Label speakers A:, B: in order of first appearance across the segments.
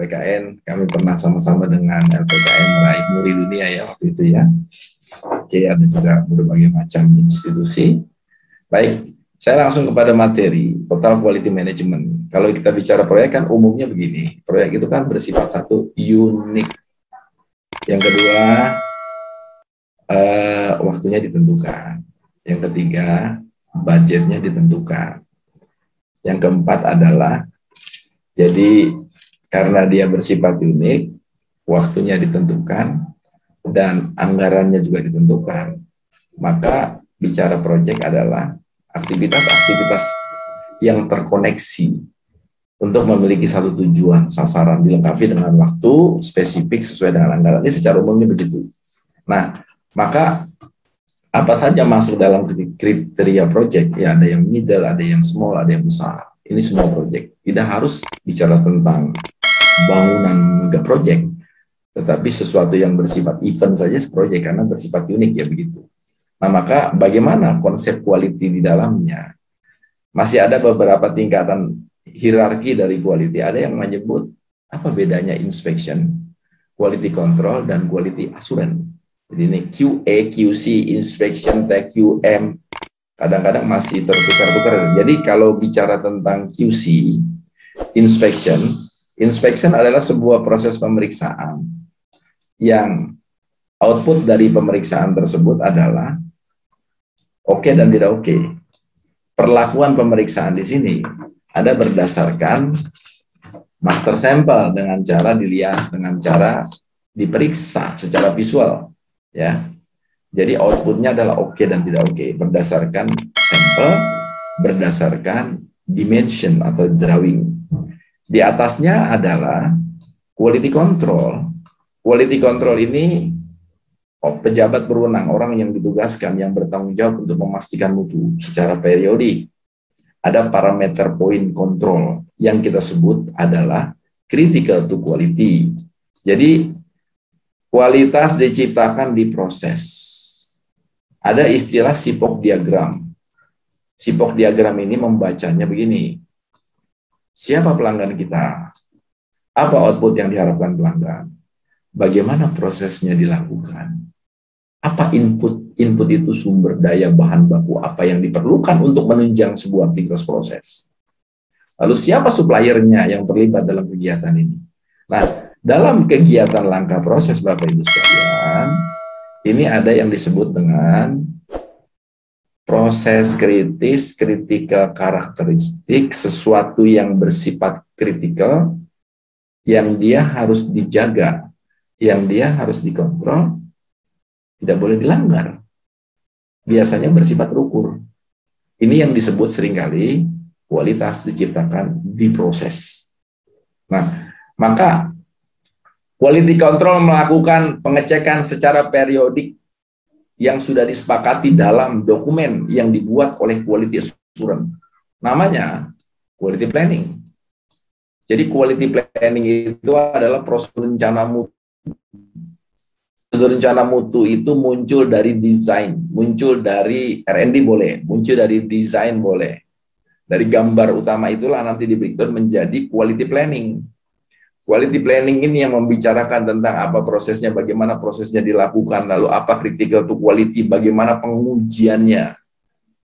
A: LPKN, kami pernah sama-sama dengan LPKN meraih Muri Dunia ya waktu itu ya. Oke, ada juga berbagai macam institusi. Baik, saya langsung kepada materi, Total Quality Management. Kalau kita bicara proyek kan umumnya begini, proyek itu kan bersifat satu, unik. Yang kedua, waktunya ditentukan. Yang ketiga, budgetnya ditentukan. Yang keempat adalah, jadi karena dia bersifat unik, waktunya ditentukan, dan anggarannya juga ditentukan, maka bicara proyek adalah aktivitas-aktivitas yang terkoneksi untuk memiliki satu tujuan, sasaran, dilengkapi dengan waktu spesifik sesuai dengan anggaran. Ini secara umumnya begitu. Nah, maka apa saja masuk dalam kriteria proyek? Ya, ada yang middle, ada yang small, ada yang besar. Ini semua proyek. Tidak harus bicara tentang bangunan mega proyek, tetapi sesuatu yang bersifat event saja proyek karena bersifat unik ya begitu. Nah, maka bagaimana konsep quality di dalamnya? Masih ada beberapa tingkatan hierarki dari quality. Ada yang menyebut apa bedanya inspection, quality control, dan quality assurance. Jadi ini QA, QC, inspection, TQM, kadang-kadang masih tertukar-tukar. Jadi kalau bicara tentang QC, inspection adalah sebuah proses pemeriksaan yang output dari pemeriksaan tersebut adalah oke dan tidak oke. Perlakuan pemeriksaan di sini ada berdasarkan master sample dengan cara dilihat, dengan cara diperiksa secara visual. Ya, jadi outputnya adalah oke dan tidak oke berdasarkan sampel, berdasarkan dimension atau drawing. Di atasnya adalah quality control. Quality control ini pejabat berwenang, orang yang ditugaskan, yang bertanggung jawab untuk memastikan mutu secara periodik. Ada parameter point control yang kita sebut adalah critical to quality. Jadi kualitas diciptakan di proses. Ada istilah sipok diagram. Sipok diagram ini membacanya begini. Siapa pelanggan kita? Apa output yang diharapkan pelanggan? Bagaimana prosesnya dilakukan? Apa input? Input itu sumber daya bahan baku apa yang diperlukan untuk menunjang sebuah aktivitas proses. Lalu siapa suppliernya yang terlibat dalam kegiatan ini? Nah, dalam kegiatan langkah proses Bapak Ibu sekalian, ini ada yang disebut dengan proses kritis, critical karakteristik, sesuatu yang bersifat kritikal, yang dia harus dijaga, yang dia harus dikontrol, tidak boleh dilanggar. Biasanya bersifat ukur. Ini yang disebut seringkali kualitas diciptakan di proses. Nah, maka quality control melakukan pengecekan secara periodik yang sudah disepakati dalam dokumen yang dibuat oleh quality assurance. Namanya quality planning. Jadi quality planning itu adalah prosedur rencana mutu. Prosedur rencana mutu itu muncul dari desain, muncul dari R&D boleh, muncul dari desain boleh. Dari gambar utama itulah nanti di breakdown menjadi quality planning. Quality planning ini yang membicarakan tentang apa prosesnya, bagaimana prosesnya dilakukan, lalu apa critical to quality, bagaimana pengujiannya,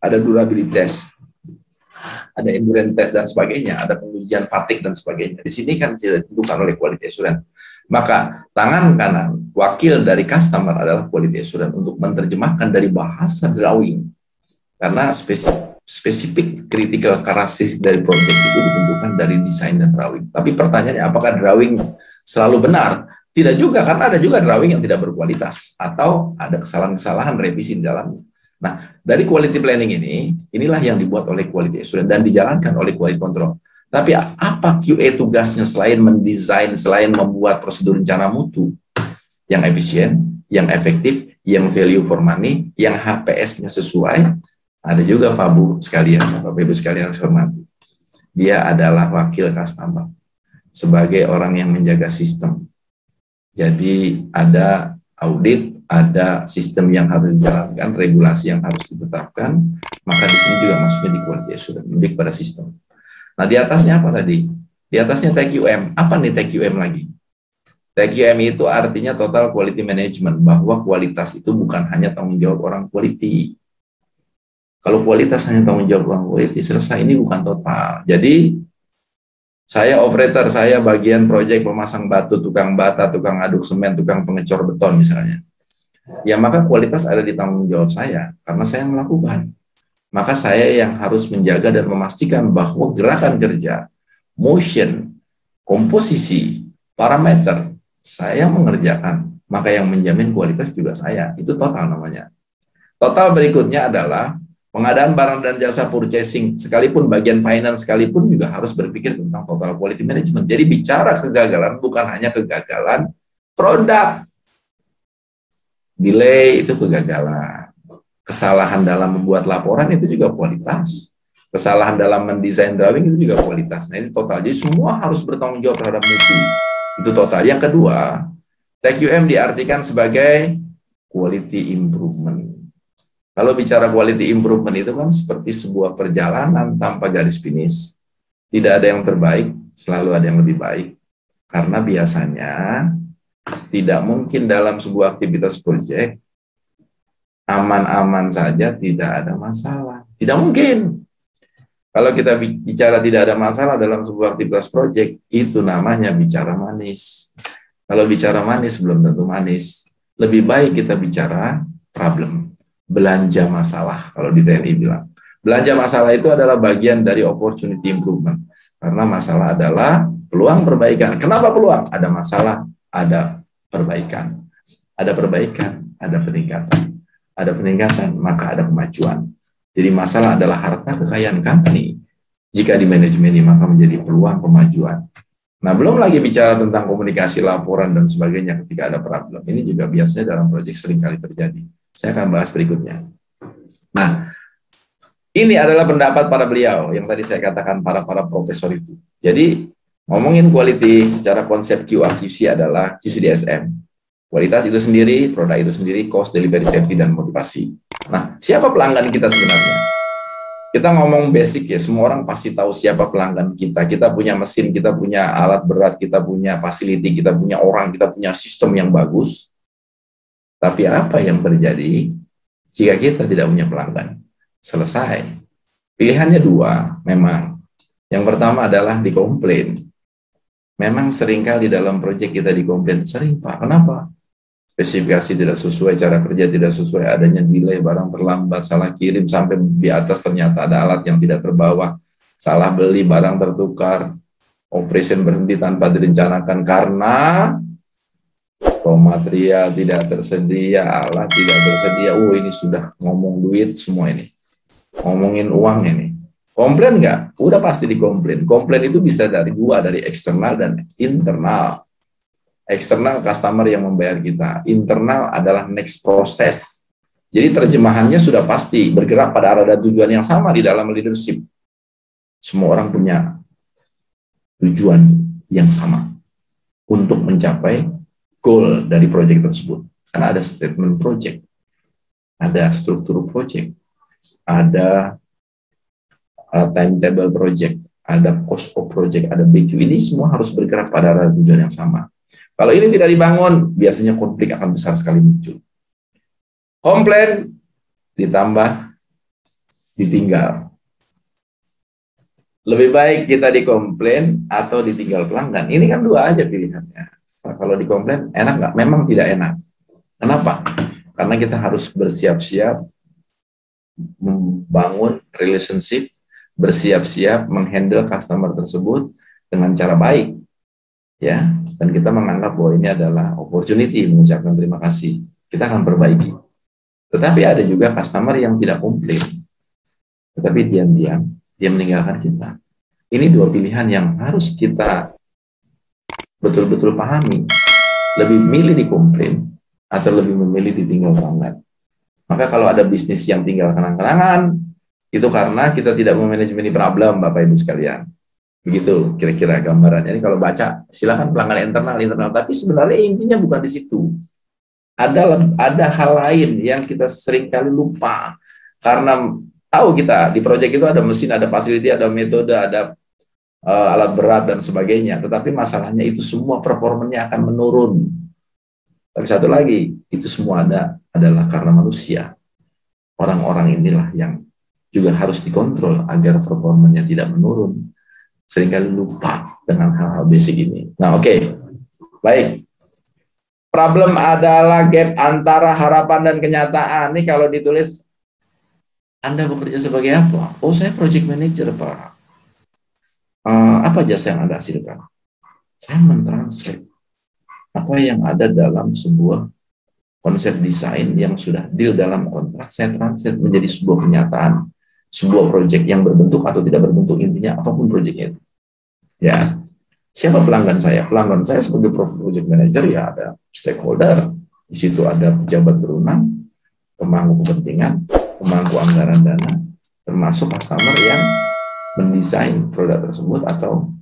A: ada durability test, ada endurance test dan sebagainya, ada pengujian fatigue dan sebagainya. Di sini kan tidak ditentukan oleh quality assurance. Maka tangan kanan wakil dari customer adalah quality assurance untuk menerjemahkan dari bahasa drawing, karena spesifik critical karakteristik dari proyek itu ditentukan dari desain dan drawing. Tapi pertanyaannya, apakah drawing selalu benar? Tidak juga, karena ada juga drawing yang tidak berkualitas atau ada kesalahan-kesalahan revisi di dalamnya. Nah, dari quality planning inilah yang dibuat oleh quality assurance dan dijalankan oleh quality control. Tapi apa QA tugasnya selain mendesain, selain membuat prosedur rencana mutu yang efisien, yang efektif, yang value for money, yang HPS-nya sesuai? Ada juga Pak Bu sekalian, Bapak Ibu sekalian saya hormati. Dia adalah wakil customer sebagai orang yang menjaga sistem. Jadi ada audit, ada sistem yang harus dijalankan, regulasi yang harus ditetapkan, maka di sini juga masuknya di quality assurance, lebih pada sistem. Nah, di atasnya apa tadi? Di atasnya TQM. Apa nih TQM lagi? TQM itu artinya Total Quality Management, bahwa kualitas itu bukan hanya tanggung jawab orang quality. Kalau kualitas hanya tanggung jawab orang quality, selesai, ini bukan total. Jadi, saya operator, saya bagian proyek pemasang batu, tukang bata, tukang aduk semen, tukang pengecor beton misalnya. Ya maka kualitas ada di tanggung jawab saya, karena saya melakukan. Maka saya yang harus menjaga dan memastikan bahwa gerakan kerja, motion, komposisi, parameter, saya mengerjakan. Maka yang menjamin kualitas juga saya. Itu total namanya. Total berikutnya adalah pengadaan barang dan jasa purchasing, sekalipun bagian finance sekalipun juga harus berpikir tentang total quality management. Jadi bicara kegagalan bukan hanya kegagalan produk. Delay itu kegagalan. Kesalahan dalam membuat laporan itu juga kualitas. Kesalahan dalam mendesain drawing itu juga kualitas. Nah, ini total. Jadi semua harus bertanggung jawab terhadap mutu. Itu total. Yang kedua, TQM diartikan sebagai quality improvement. Kalau bicara quality improvement itu kan seperti sebuah perjalanan tanpa garis finish. Tidak ada yang terbaik, selalu ada yang lebih baik. Karena biasanya tidak mungkin dalam sebuah aktivitas proyek aman-aman saja tidak ada masalah. Tidak mungkin. Kalau kita bicara tidak ada masalah dalam sebuah aktivitas proyek, itu namanya bicara manis. Kalau bicara manis belum tentu manis. Lebih baik kita bicara problem. Belanja masalah, kalau di TNI bilang. Belanja masalah itu adalah bagian dari opportunity improvement. Karena masalah adalah peluang perbaikan. Kenapa peluang? Ada masalah, ada perbaikan. Ada perbaikan, ada peningkatan. Ada peningkatan, maka ada kemajuan. Jadi masalah adalah harta kekayaan company. Jika di manajemen maka menjadi peluang kemajuan. Nah, belum lagi bicara tentang komunikasi, laporan, dan sebagainya ketika ada problem. Ini juga biasanya dalam proyek seringkali terjadi. Saya akan bahas berikutnya. Nah, ini adalah pendapat para beliau yang tadi saya katakan para profesor itu. Jadi, ngomongin quality secara konsep QA/QC adalah QCDSM. Kualitas itu sendiri, produk itu sendiri, cost, delivery, safety, dan motivasi. Nah, siapa pelanggan kita sebenarnya? Kita ngomong basic ya, semua orang pasti tahu siapa pelanggan kita. Kita punya mesin, kita punya alat berat, kita punya facility, kita punya orang, kita punya sistem yang bagus. Tapi apa yang terjadi jika kita tidak punya pelanggan? Selesai. Pilihannya dua, memang. Yang pertama adalah dikomplain. Memang seringkali dalam proyek kita dikomplain. Sering, Pak. Kenapa? Spesifikasi tidak sesuai, cara kerja tidak sesuai, adanya delay, barang terlambat, salah kirim, sampai di atas ternyata ada alat yang tidak terbawa, salah beli, barang tertukar, operation berhenti tanpa direncanakan karena raw material tidak tersedia, alat tidak tersedia. Ini sudah ngomong duit semua ini. Ngomongin uang ini. Komplain nggak? Udah pasti dikomplain. Komplain itu bisa dari dua, dari eksternal dan internal. Eksternal customer yang membayar kita. Internal adalah next process. Jadi terjemahannya sudah pasti bergerak pada arah dan tujuan yang sama di dalam leadership. Semua orang punya tujuan yang sama untuk mencapai goal dari proyek tersebut. Karena ada statement project, ada struktur project, ada timetable project, ada cost of project, ada BQ. Ini semua harus bergerak pada arah tujuan yang sama. Kalau ini tidak dibangun, biasanya konflik akan besar sekali muncul. Komplain ditambah ditinggal. Lebih baik kita dikomplain atau ditinggal pelanggan. Ini kan dua aja pilihannya. Kalau dikomplain enak nggak? Memang tidak enak. Kenapa? Karena kita harus bersiap-siap membangun relationship, bersiap-siap menghandle customer tersebut dengan cara baik. Ya, dan kita menganggap bahwa ini adalah opportunity, mengucapkan terima kasih. Kita akan perbaiki. Tetapi ada juga customer yang tidak komplain, tetapi diam-diam dia meninggalkan kita. Ini dua pilihan yang harus kita betul-betul pahami. Lebih milih dikomplain atau lebih memilih ditinggal pelanggan. Maka kalau ada bisnis yang tinggal kenang-kenangan, itu karena kita tidak memanajemen problem, Bapak Ibu sekalian. Begitu kira-kira gambarannya. Jadi kalau baca, silakan pelanggan internal. Tapi sebenarnya intinya bukan di situ. Ada hal lain yang kita seringkali lupa. Karena tahu kita di proyek itu ada mesin, ada facility, ada metode, ada alat berat dan sebagainya. Tetapi masalahnya itu semua performanya akan menurun. Tapi satu lagi, itu semua adalah karena manusia. Orang-orang inilah yang juga harus dikontrol agar performanya tidak menurun. Seringkali lupa dengan hal-hal basic ini. Nah, oke. Baik. Problem adalah gap antara harapan dan kenyataan. Ini kalau ditulis, Anda bekerja sebagai apa? Oh, saya project manager, Pak. Apa jasa yang Anda hasilkan? Saya mentranslate apa yang ada dalam sebuah konsep desain yang sudah deal dalam kontrak, saya translate menjadi sebuah kenyataan, sebuah project yang berbentuk atau tidak berbentuk, intinya apapun projectnya itu. Ya, siapa pelanggan saya? Pelanggan saya sebagai project manager ya ada stakeholder, di situ ada pejabat berwenang, pemangku kepentingan, pemangku anggaran dana, termasuk customer yang mendesain produk tersebut atau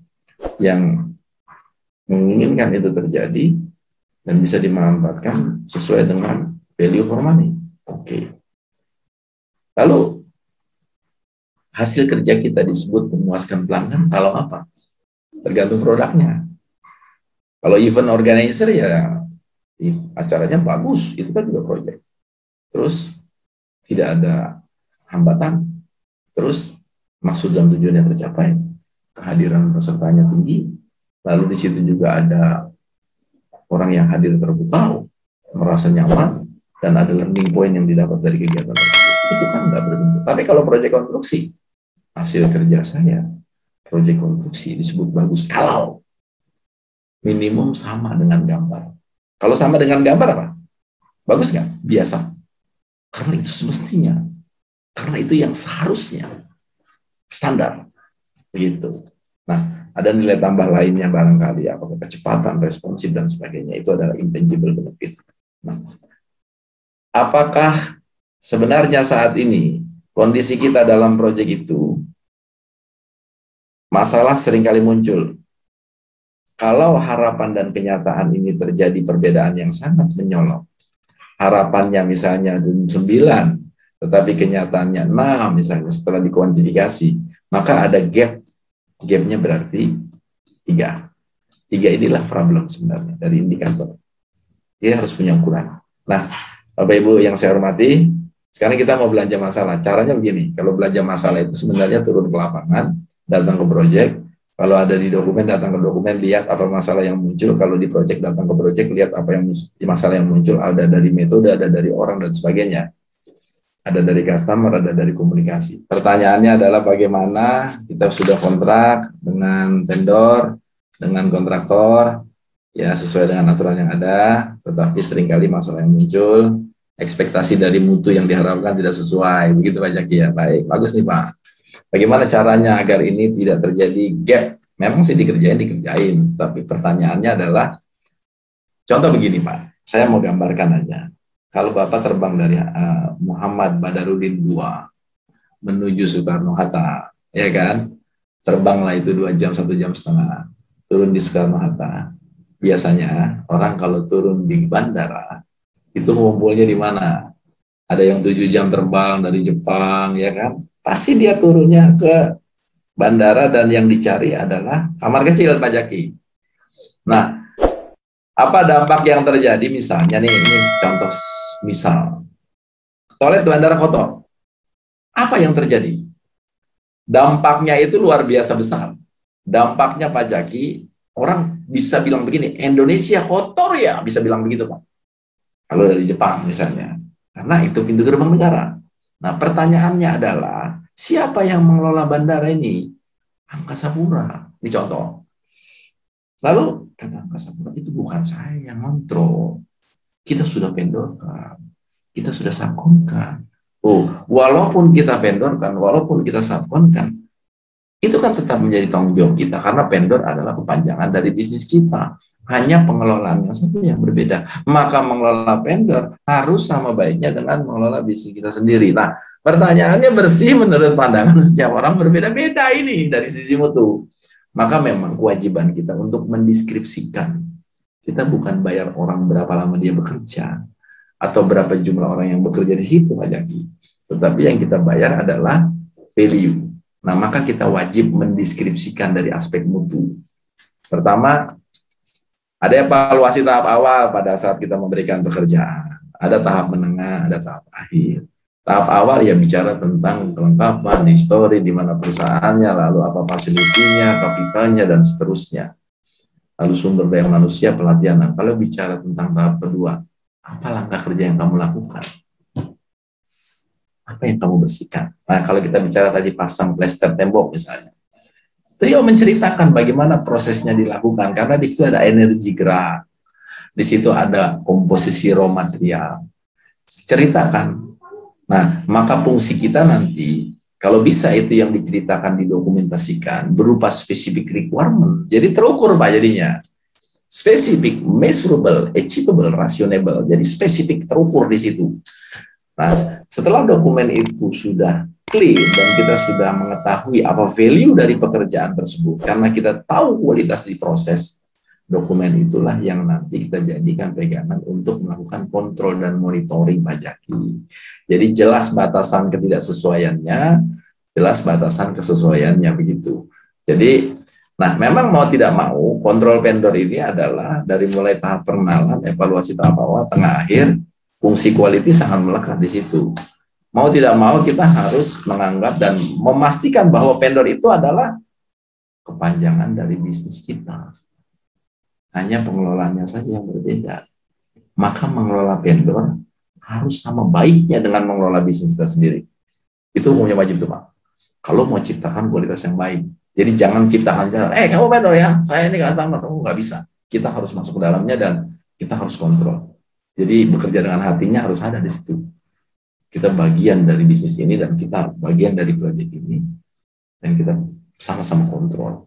A: yang menginginkan itu terjadi dan bisa dimanfaatkan sesuai dengan value for money. Oke. Lalu hasil kerja kita disebut memuaskan pelanggan kalau apa? Tergantung produknya. Kalau event organizer ya acaranya bagus, itu kan juga project. Terus tidak ada hambatan, terus maksud dan tujuannya tercapai, kehadiran pesertanya tinggi, lalu di situ juga ada orang yang hadir terbuka, merasa nyaman, dan ada learning point yang didapat dari kegiatan tersebut. Itu kan nggak berbentuk. Tapi kalau proyek konstruksi, hasil kerja saya, proyek konstruksi disebut bagus kalau minimum sama dengan gambar. Kalau sama dengan gambar apa? Bagus nggak? Biasa. Karena itu semestinya. Karena itu yang seharusnya. Standar. Begitu. Nah, ada nilai tambah lainnya barangkali, apakah kecepatan, responsif, dan sebagainya. Itu adalah intangible benefit. Nah, apakah sebenarnya saat ini kondisi kita dalam proyek itu masalah seringkali muncul. Kalau harapan dan kenyataan ini terjadi perbedaan yang sangat menyolok, harapannya misalnya 9, tetapi kenyataannya 6 misalnya setelah dikuantifikasi, maka ada gap. Gapnya berarti 3. 3 inilah problem sebenarnya dari indikator. Dia harus punya ukuran. Nah, Bapak Ibu yang saya hormati, sekarang kita mau belanja masalah. Caranya begini, kalau belanja masalah itu sebenarnya turun ke lapangan, datang ke proyek. Kalau ada di dokumen, datang ke dokumen, lihat apa masalah yang muncul. Kalau di proyek, datang ke proyek, lihat apa yang masalah yang muncul. Ada dari metode, ada dari orang, dan sebagainya. Ada dari customer, ada dari komunikasi. Pertanyaannya adalah bagaimana kita sudah kontrak dengan vendor, dengan kontraktor, ya sesuai dengan aturan yang ada, tetapi seringkali masalah yang muncul, ekspektasi dari mutu yang diharapkan tidak sesuai. Begitu Pak Jaki ya. Baik, bagus nih Pak. Bagaimana caranya agar ini tidak terjadi gap? Memang sih dikerjain, tapi pertanyaannya adalah, contoh begini Pak, saya mau gambarkan aja. Kalau Bapak terbang dari Muhammad Badarudin II menuju Soekarno-Hatta, ya kan? Terbanglah itu 2 jam, 1,5 jam, turun di Soekarno-Hatta. Biasanya orang kalau turun di bandara, itu ngumpulnya di mana? Ada yang 7 jam terbang dari Jepang, ya kan? Pasti dia turunnya ke bandara dan yang dicari adalah kamar kecil, Pak Jaki. Nah, apa dampak yang terjadi misalnya nih, ini contoh misal, toilet bandara kotor. Apa yang terjadi? Dampaknya itu luar biasa besar. Dampaknya Pak Jaki, orang bisa bilang begini, Indonesia kotor ya, bisa bilang begitu Pak. Kalau dari Jepang misalnya. Karena itu pintu gerbang negara. Nah pertanyaannya adalah, siapa yang mengelola bandara ini? Angkasa Pura. Ini contoh. Lalu kata Angkasa Pura, itu bukan saya yang kontrol. Kita sudah vendorkan. Kita sudah subkonkan. Oh, walaupun kita vendorkan, walaupun kita subkonkan, itu kan tetap menjadi tanggung jawab kita. Karena vendor adalah kepanjangan dari bisnis kita. Hanya pengelolaannya satu yang berbeda. Maka mengelola vendor harus sama baiknya dengan mengelola bisnis kita sendiri. Nah, pertanyaannya bersih menurut pandangan setiap orang berbeda-beda ini dari sisi mutu. Maka memang kewajiban kita untuk mendeskripsikan. Kita bukan bayar orang berapa lama dia bekerja atau berapa jumlah orang yang bekerja di situ, Pak Jaki. Tetapi yang kita bayar adalah value. Nah, maka kita wajib mendeskripsikan dari aspek mutu. Pertama, ada evaluasi tahap awal pada saat kita memberikan pekerjaan. Ada tahap menengah, ada tahap akhir. Tahap awal ya bicara tentang kelengkapan, histori, di mana perusahaannya, lalu apa fasilitinya, kapitalnya, dan seterusnya. Lalu sumber daya manusia, pelatihan. Nah, kalau bicara tentang tahap kedua, apa langkah kerja yang kamu lakukan? Apa yang kamu bersihkan? Nah, kalau kita bicara tadi pasang plester tembok misalnya, beliau menceritakan bagaimana prosesnya dilakukan, karena di situ ada energi gerak, di situ ada komposisi raw material. Ceritakan. Nah, maka fungsi kita nanti, kalau bisa itu yang diceritakan, didokumentasikan, berupa specific requirement. Jadi terukur Pak jadinya. Specific, measurable, achievable, rationable. Jadi spesifik, terukur di situ. Nah, setelah dokumen itu sudah clear dan kita sudah mengetahui apa value dari pekerjaan tersebut, karena kita tahu kualitas di proses, dokumen itulah yang nanti kita jadikan pegangan untuk melakukan kontrol dan monitoring pajaki. Jadi jelas batasan ketidaksesuaiannya, jelas batasan kesesuaiannya begitu. Jadi, nah memang mau tidak mau, kontrol vendor ini adalah dari mulai tahap pengenalan, evaluasi tahap awal, tengah, akhir, fungsi quality sangat melekat di situ. Mau tidak mau kita harus menganggap dan memastikan bahwa vendor itu adalah kepanjangan dari bisnis kita. Hanya pengelolaannya saja yang berbeda. Maka mengelola vendor harus sama baiknya dengan mengelola bisnis kita sendiri. Itu hukumnya wajib tuh Pak. Kalau mau ciptakan kualitas yang baik. Jadi jangan ciptakan cara, kamu vendor ya, saya ini customer, nggak bisa. Kita harus masuk ke dalamnya dan kita harus kontrol. Jadi bekerja dengan hatinya harus ada di situ. Kita bagian dari bisnis ini dan kita bagian dari proyek ini dan kita sama-sama kontrol.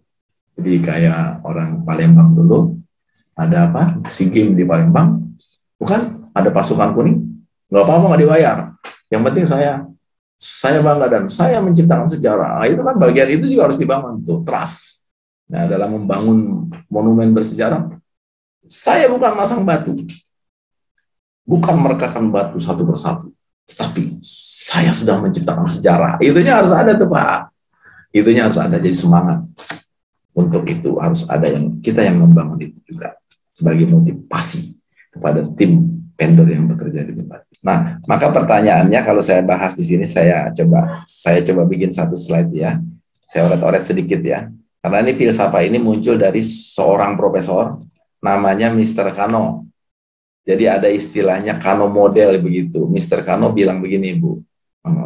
A: Jadi kayak orang Palembang dulu ada apa? SEA Games di Palembang, bukan ada pasukan kuning, nggak apa-apa nggak dibayar. Yang penting saya bangga dan saya menciptakan sejarah. Nah, itu kan bagian itu juga harus dibangun tuh trust. Nah dalam membangun monumen bersejarah, saya bukan masang batu. Bukan merekatkan batu satu persatu, tetapi saya sedang menciptakan sejarah. Itunya harus ada tuh Pak. Itunya harus ada, jadi semangat. Untuk itu harus ada kita yang membangun itu juga sebagai motivasi kepada tim vendor yang bekerja di tempat. Nah, maka pertanyaannya kalau saya bahas di sini, saya coba bikin satu slide ya. Saya oret-oret sedikit ya. Karena ini filsafat ini muncul dari seorang profesor namanya Mr. Kano. Jadi ada istilahnya Kano model begitu. Mr. Kano bilang begini, Bu.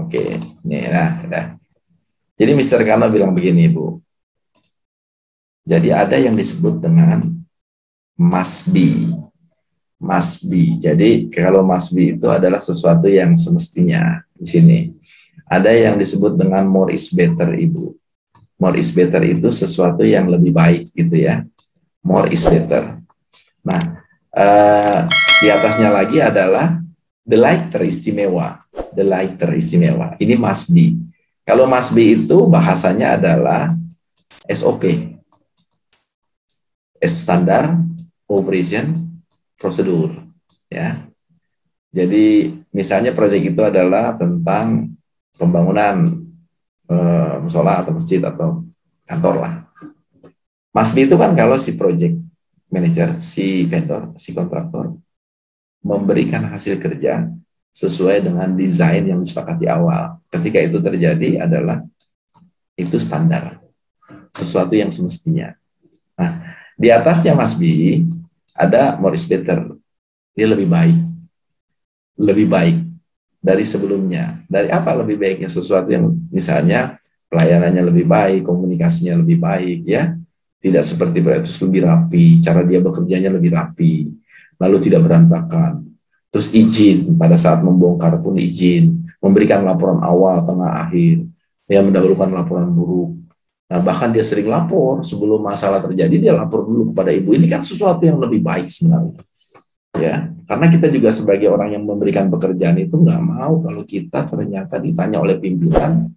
A: Oke. Nih, nah. Jadi Mr. Kano bilang begini, Bu. Jadi ada yang disebut dengan must be. Must be. Jadi kalau must be itu adalah sesuatu yang semestinya di sini. Ada yang disebut dengan more is better, Ibu. More is better itu sesuatu yang lebih baik gitu ya. More is better. Nah, di atasnya lagi adalah the lighter istimewa. The lighter istimewa. Ini must be. Kalau must be itu bahasanya adalah SOP. Standard Operation Procedure. Ya. Jadi misalnya proyek itu adalah tentang pembangunan musola atau masjid atau kantor lah. Must be itu kan kalau si project manager, si vendor, si kontraktor memberikan hasil kerja sesuai dengan desain yang disepakati awal. Ketika itu terjadi adalah itu standar, sesuatu yang semestinya. Nah, di atasnya must be ada more is better. Dia lebih baik dari sebelumnya. Dari apa lebih baiknya? Sesuatu yang misalnya pelayanannya lebih baik, komunikasinya lebih baik, ya. Tidak seperti itu, lebih rapi, cara dia bekerjanya lebih rapi, lalu tidak berantakan. Terus izin, pada saat membongkar pun izin, memberikan laporan awal, tengah, akhir, yang mendahulukan laporan buruk. Nah, bahkan dia sering lapor, sebelum masalah terjadi, dia lapor dulu kepada ibu. Ini kan sesuatu yang lebih baik sebenarnya. Ya, karena kita juga sebagai orang yang memberikan pekerjaan itu nggak mau kalau kita ternyata ditanya oleh pimpinan,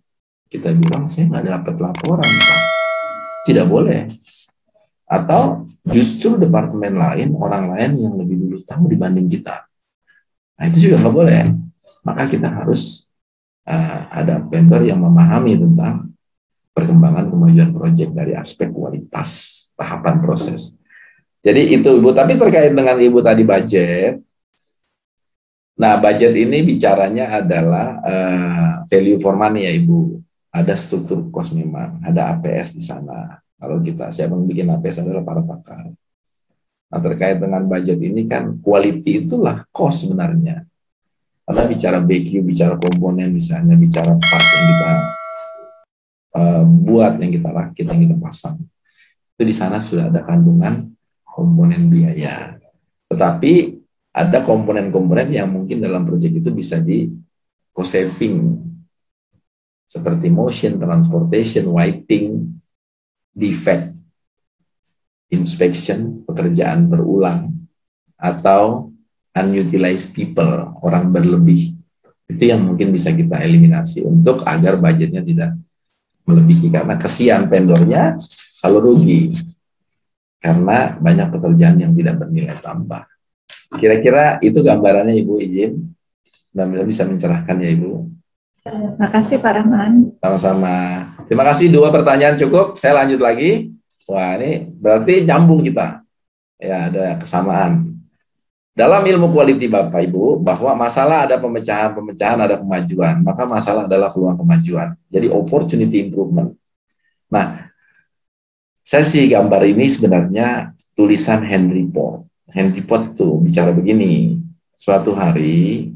A: kita bilang, saya nggak dapat laporan, Pak. Tidak boleh. Atau justru departemen lain, orang lain yang lebih dulu tahu dibanding kita. Nah, itu juga nggak boleh. Maka kita harus ada vendor yang memahami tentang perkembangan kemajuan proyek dari aspek kualitas tahapan proses. Jadi itu Ibu, tapi terkait dengan Ibu tadi budget. Nah, budget ini bicaranya adalah value for money ya Ibu. Ada struktur cost memang, ada APS di sana. Kalau siapa yang bikin APS adalah para pakar. Nah, terkait dengan budget ini kan quality itulah cost sebenarnya. Karena bicara BQ, bicara komponen misalnya, bicara part yang kita buat, yang kita rakit, yang kita pasang. Itu di sana sudah ada kandungan komponen biaya. Tetapi ada komponen-komponen yang mungkin dalam proyek itu bisa di cost saving. Seperti motion, transportation, whiting, defect, inspection, pekerjaan berulang, atau unutilized people, orang berlebih. Itu yang mungkin bisa kita eliminasi untuk agar budgetnya tidak melebihi. Karena kesian vendornya kalau rugi. Karena banyak pekerjaan yang tidak bernilai tambah. Kira-kira itu gambarannya Ibu, izin. Mudah-mudahan bisa mencerahkan ya Ibu.
B: Terima kasih Pak Rahman.
A: Sama-sama. Terima kasih, 2 pertanyaan cukup. Saya lanjut lagi. Wah, ini berarti nyambung kita. Ya, ada kesamaan. Dalam ilmu quality Bapak Ibu, bahwa masalah ada pemecahan-pemecahan, ada kemajuan. Maka masalah adalah peluang kemajuan. Jadi opportunity improvement. Nah, sesi gambar ini sebenarnya tulisan Henry Ford. Henry Ford tuh bicara begini. Suatu hari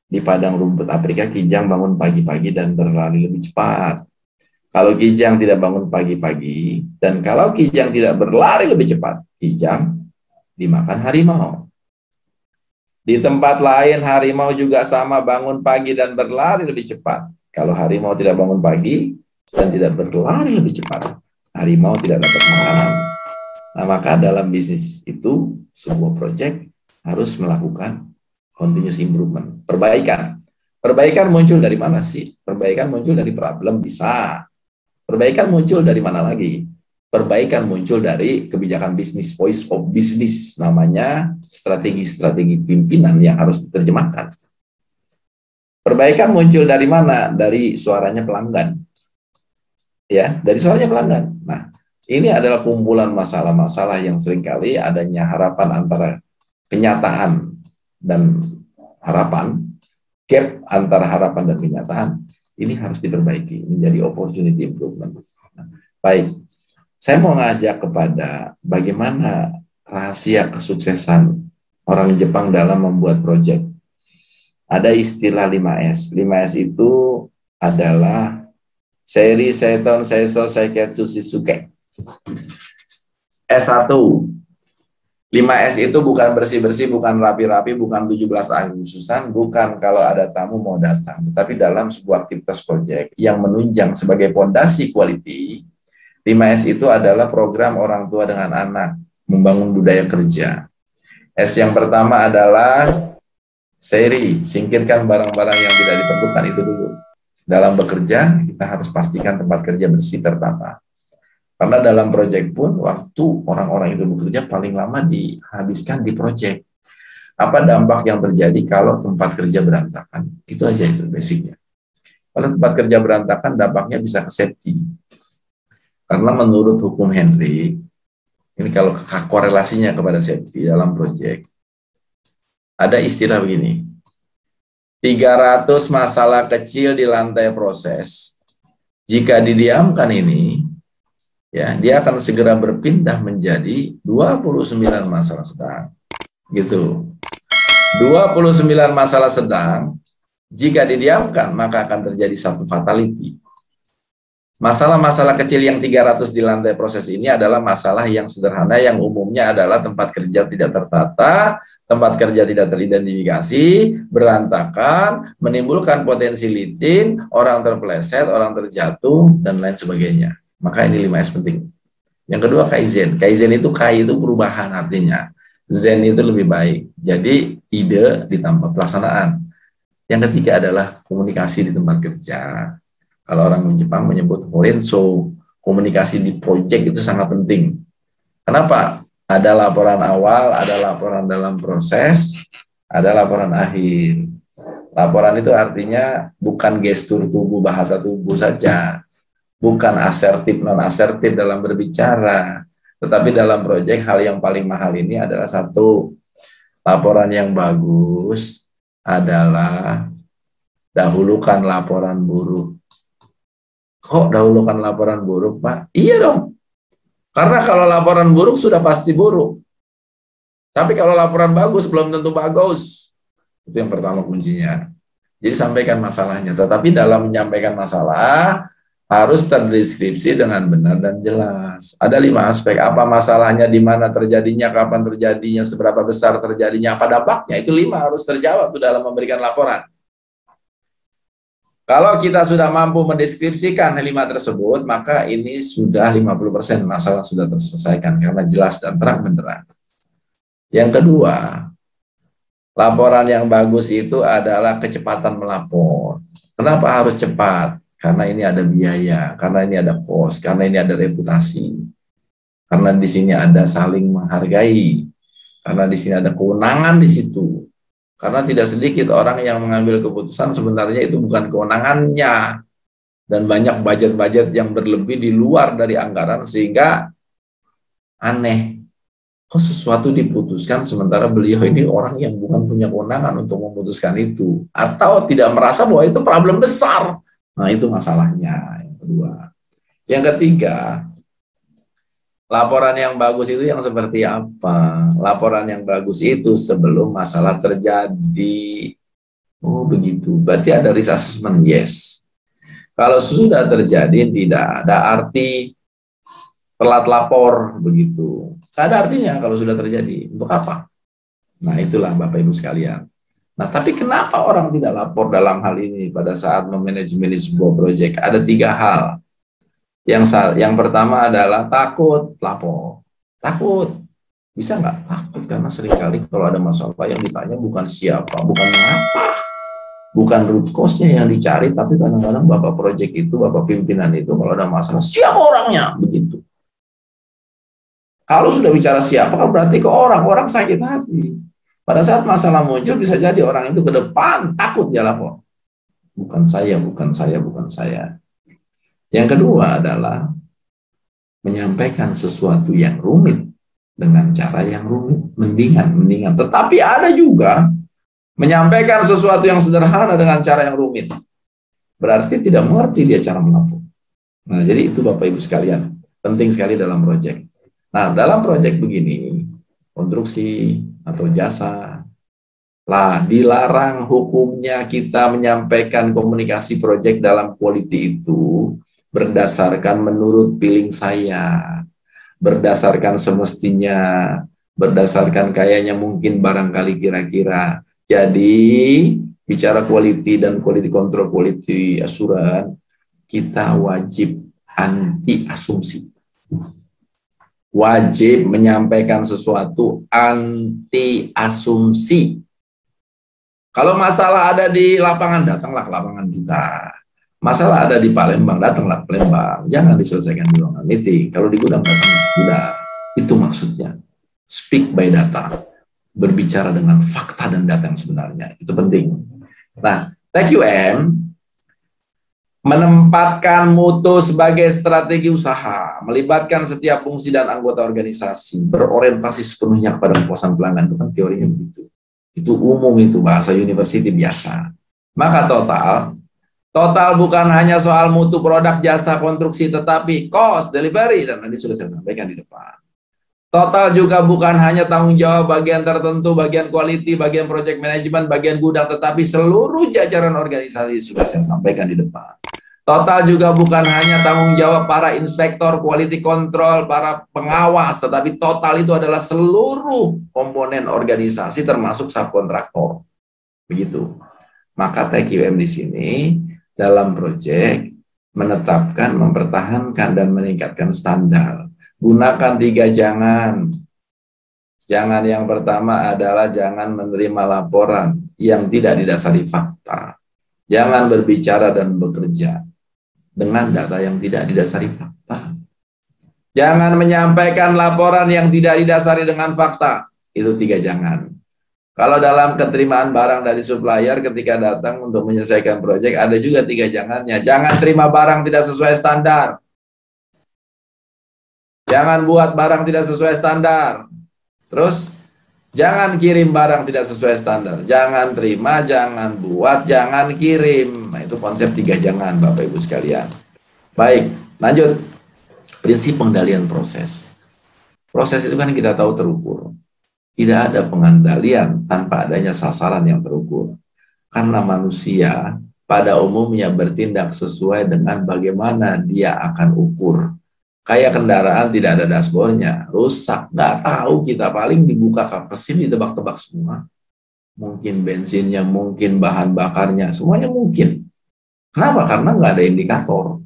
A: di padang rumput Afrika, Kijang bangun pagi-pagi dan berlari lebih cepat. Kalau Kijang tidak bangun pagi-pagi, dan kalau Kijang tidak berlari lebih cepat, Kijang dimakan harimau. Di tempat lain, harimau juga sama bangun pagi dan berlari lebih cepat. Kalau harimau tidak bangun pagi dan tidak berlari lebih cepat, harimau tidak dapat makanan. Nah, maka dalam bisnis itu, sebuah proyek harus melakukan continuous improvement, perbaikan. Perbaikan muncul dari mana sih? Perbaikan muncul dari problem, bisa. Perbaikan muncul dari mana lagi? Perbaikan muncul dari kebijakan bisnis, voice of business, namanya strategi-strategi pimpinan yang harus diterjemahkan. Perbaikan muncul dari mana? Dari suaranya pelanggan. Ya, dari suaranya pelanggan. Nah, ini adalah kumpulan masalah-masalah yang seringkali adanya harapan antara kenyataan dan harapan, gap antara harapan dan kenyataan, ini harus diperbaiki menjadi opportunity improvement. Baik, saya mau ngajak kepada bagaimana rahasia kesuksesan orang Jepang dalam membuat proyek. Ada istilah 5S. 5S itu adalah Seri, Seiton, Seiso, Seiketsu, Shitsuke. S1. 5S itu bukan bersih-bersih, bukan rapi-rapi, bukan 17 Agustusan, bukan kalau ada tamu mau datang. Tetapi dalam sebuah aktivitas proyek yang menunjang sebagai fondasi quality, 5S itu adalah program orang tua dengan anak, membangun budaya kerja. S yang pertama adalah seri, singkirkan barang-barang yang tidak diperlukan itu dulu. Dalam bekerja, kita harus pastikan tempat kerja bersih, tertata. Karena dalam proyek pun, waktu orang-orang itu bekerja paling lama dihabiskan di proyek. Apa dampak yang terjadi kalau tempat kerja berantakan? Itu aja, itu basicnya. Kalau tempat kerja berantakan, dampaknya bisa ke safety. Karena menurut hukum Henry, ini kalau korelasinya kepada safety dalam proyek, ada istilah begini, 300 masalah kecil di lantai proses, jika didiamkan ini, ya, dia akan segera berpindah menjadi 29 masalah sedang. Gitu. 29 masalah sedang, jika didiamkan, maka akan terjadi satu fatality. Masalah-masalah kecil yang 300 di lantai proses ini adalah masalah yang sederhana, yang umumnya adalah tempat kerja tidak tertata, tempat kerja tidak teridentifikasi, berantakan, menimbulkan potensi licin, orang terpeleset, orang terjatuh, dan lain sebagainya. Maka ini 5S penting. Yang kedua, Kaizen. Kaizen itu Kai itu perubahan artinya. Zen itu lebih baik. Jadi ide ditambah pelaksanaan. Yang ketiga adalah komunikasi di tempat kerja. Kalau orang Jepang menyebut Horenso, komunikasi di proyek itu sangat penting. Kenapa? Ada laporan awal, ada laporan dalam proses, ada laporan akhir. Laporan itu artinya bukan gestur tubuh, bahasa tubuh saja. bukan asertif non asertif dalam berbicara, tetapi dalam proyek hal yang paling mahal ini adalah satu, laporan yang bagus adalah dahulukan laporan buruk. Kok dahulukan laporan buruk, Pak? Iya dong, karena kalau laporan buruk sudah pasti buruk. Tapi kalau laporan bagus belum tentu bagus. Itu yang pertama kuncinya. Jadi sampaikan masalahnya, tetapi dalam menyampaikan masalah harus terdeskripsi dengan benar dan jelas. Ada 5 aspek, apa masalahnya, di mana terjadinya, kapan terjadinya, seberapa besar terjadinya, apa dampaknya, itu 5 harus terjawab dalam memberikan laporan. Kalau kita sudah mampu mendeskripsikan 5 tersebut, maka ini sudah 50% masalah sudah terselesaikan karena jelas dan terang benderang. Yang kedua, laporan yang bagus itu adalah kecepatan melapor. Kenapa harus cepat? Karena ini ada biaya, karena ini ada kos, karena ini ada reputasi, karena di sini ada saling menghargai, karena di sini ada kewenangan di situ. Karena tidak sedikit orang yang mengambil keputusan sebenarnya itu bukan kewenangannya, dan banyak budget-budget yang berlebih di luar dari anggaran sehingga aneh. Kok sesuatu diputuskan sementara beliau ini orang yang bukan punya kewenangan untuk memutuskan itu, atau tidak merasa bahwa itu problem besar. Nah, itu masalahnya yang kedua. Yang ketiga, laporan yang bagus itu yang seperti apa? Laporan yang bagus itu sebelum masalah terjadi. Oh, begitu. Berarti ada risk assessment, yes. Kalau sudah terjadi, tidak ada arti telat lapor, begitu. Tidak ada artinya kalau sudah terjadi. Untuk apa? Nah, itulah Bapak Ibu sekalian. Nah, tapi kenapa orang tidak lapor dalam hal ini pada saat memanage sebuah proyek? Ada 3 hal. Yang pertama adalah takut lapor. Takut. Bisa nggak? Takut karena seringkali kalau ada masalah yang ditanya bukan siapa, bukan mengapa, bukan root cause-nya yang dicari, tapi kadang-kadang Bapak proyek itu, Bapak pimpinan itu kalau ada masalah, siapa orangnya? Begitu. Kalau sudah bicara siapa, berarti ke orang sakit hati. Pada saat masalah muncul, bisa jadi orang itu ke depan, takut dia lapor. Bukan saya, bukan saya, bukan saya. Yang kedua adalah menyampaikan sesuatu yang rumit dengan cara yang rumit. Mendingan. Tetapi ada juga menyampaikan sesuatu yang sederhana dengan cara yang rumit. Berarti tidak mengerti dia cara melapor. Nah, jadi itu Bapak Ibu sekalian, penting sekali dalam proyek. Nah, dalam proyek begini, konstruksi atau jasa, dilarang hukumnya kita menyampaikan komunikasi proyek dalam quality itu berdasarkan menurut feeling saya, berdasarkan semestinya, berdasarkan kayaknya mungkin barangkali kira-kira. Jadi, bicara quality dan quality control, quality assurance, kita wajib anti asumsi. Wajib menyampaikan sesuatu anti asumsi. Kalau masalah ada di lapangan, datanglah ke lapangan kita. Masalah ada di Palembang, datanglah ke Palembang. Jangan diselesaikan di ruangan meeting. Kalau di gudang, datanglah ke gudang. Itu maksudnya. Speak by data. Berbicara dengan fakta dan data yang sebenarnya. Itu penting. Nah, TQM menempatkan mutu sebagai strategi usaha, melibatkan setiap fungsi dan anggota organisasi, berorientasi sepenuhnya kepada kepuasan pelanggan. Itu kan teorinya begitu. Itu umum, itu bahasa university biasa. Maka total bukan hanya soal mutu produk jasa konstruksi, tetapi cost, delivery, dan tadi sudah saya sampaikan di depan. Total juga bukan hanya tanggung jawab bagian tertentu, bagian quality, bagian project management, bagian gudang, tetapi seluruh jajaran organisasi sudah saya sampaikan di depan. Total juga bukan hanya tanggung jawab para inspektor, quality control, para pengawas, tetapi total itu adalah seluruh komponen organisasi termasuk subkontraktor. Begitu. Maka TQM di sini dalam proyek menetapkan, mempertahankan, dan meningkatkan standar. Gunakan 3 jangan. Jangan yang pertama adalah jangan menerima laporan yang tidak didasari fakta. Jangan berbicara dan bekerja dengan data yang tidak didasari fakta. Jangan menyampaikan laporan yang tidak didasari dengan fakta. Itu 3 jangan. Kalau dalam keterimaan barang dari supplier ketika datang untuk menyelesaikan proyek, ada juga 3 jangannya. Jangan terima barang tidak sesuai standar. Jangan buat barang tidak sesuai standar. Terus, jangan kirim barang tidak sesuai standar. Jangan terima, jangan buat, jangan kirim. Nah, itu konsep 3 jangan, Bapak Ibu sekalian. Baik, lanjut. Prinsip pengendalian proses. Proses itu kan kita tahu terukur. Tidak ada pengendalian tanpa adanya sasaran yang terukur. Karena manusia pada umumnya bertindak sesuai dengan bagaimana dia akan ukur. Kayak kendaraan tidak ada dashboardnya, rusak, nggak tahu kita, paling dibuka kap mesin ditebak-tebak semua. Mungkin bensinnya, mungkin bahan bakarnya, semuanya mungkin. Kenapa? Karena nggak ada indikator.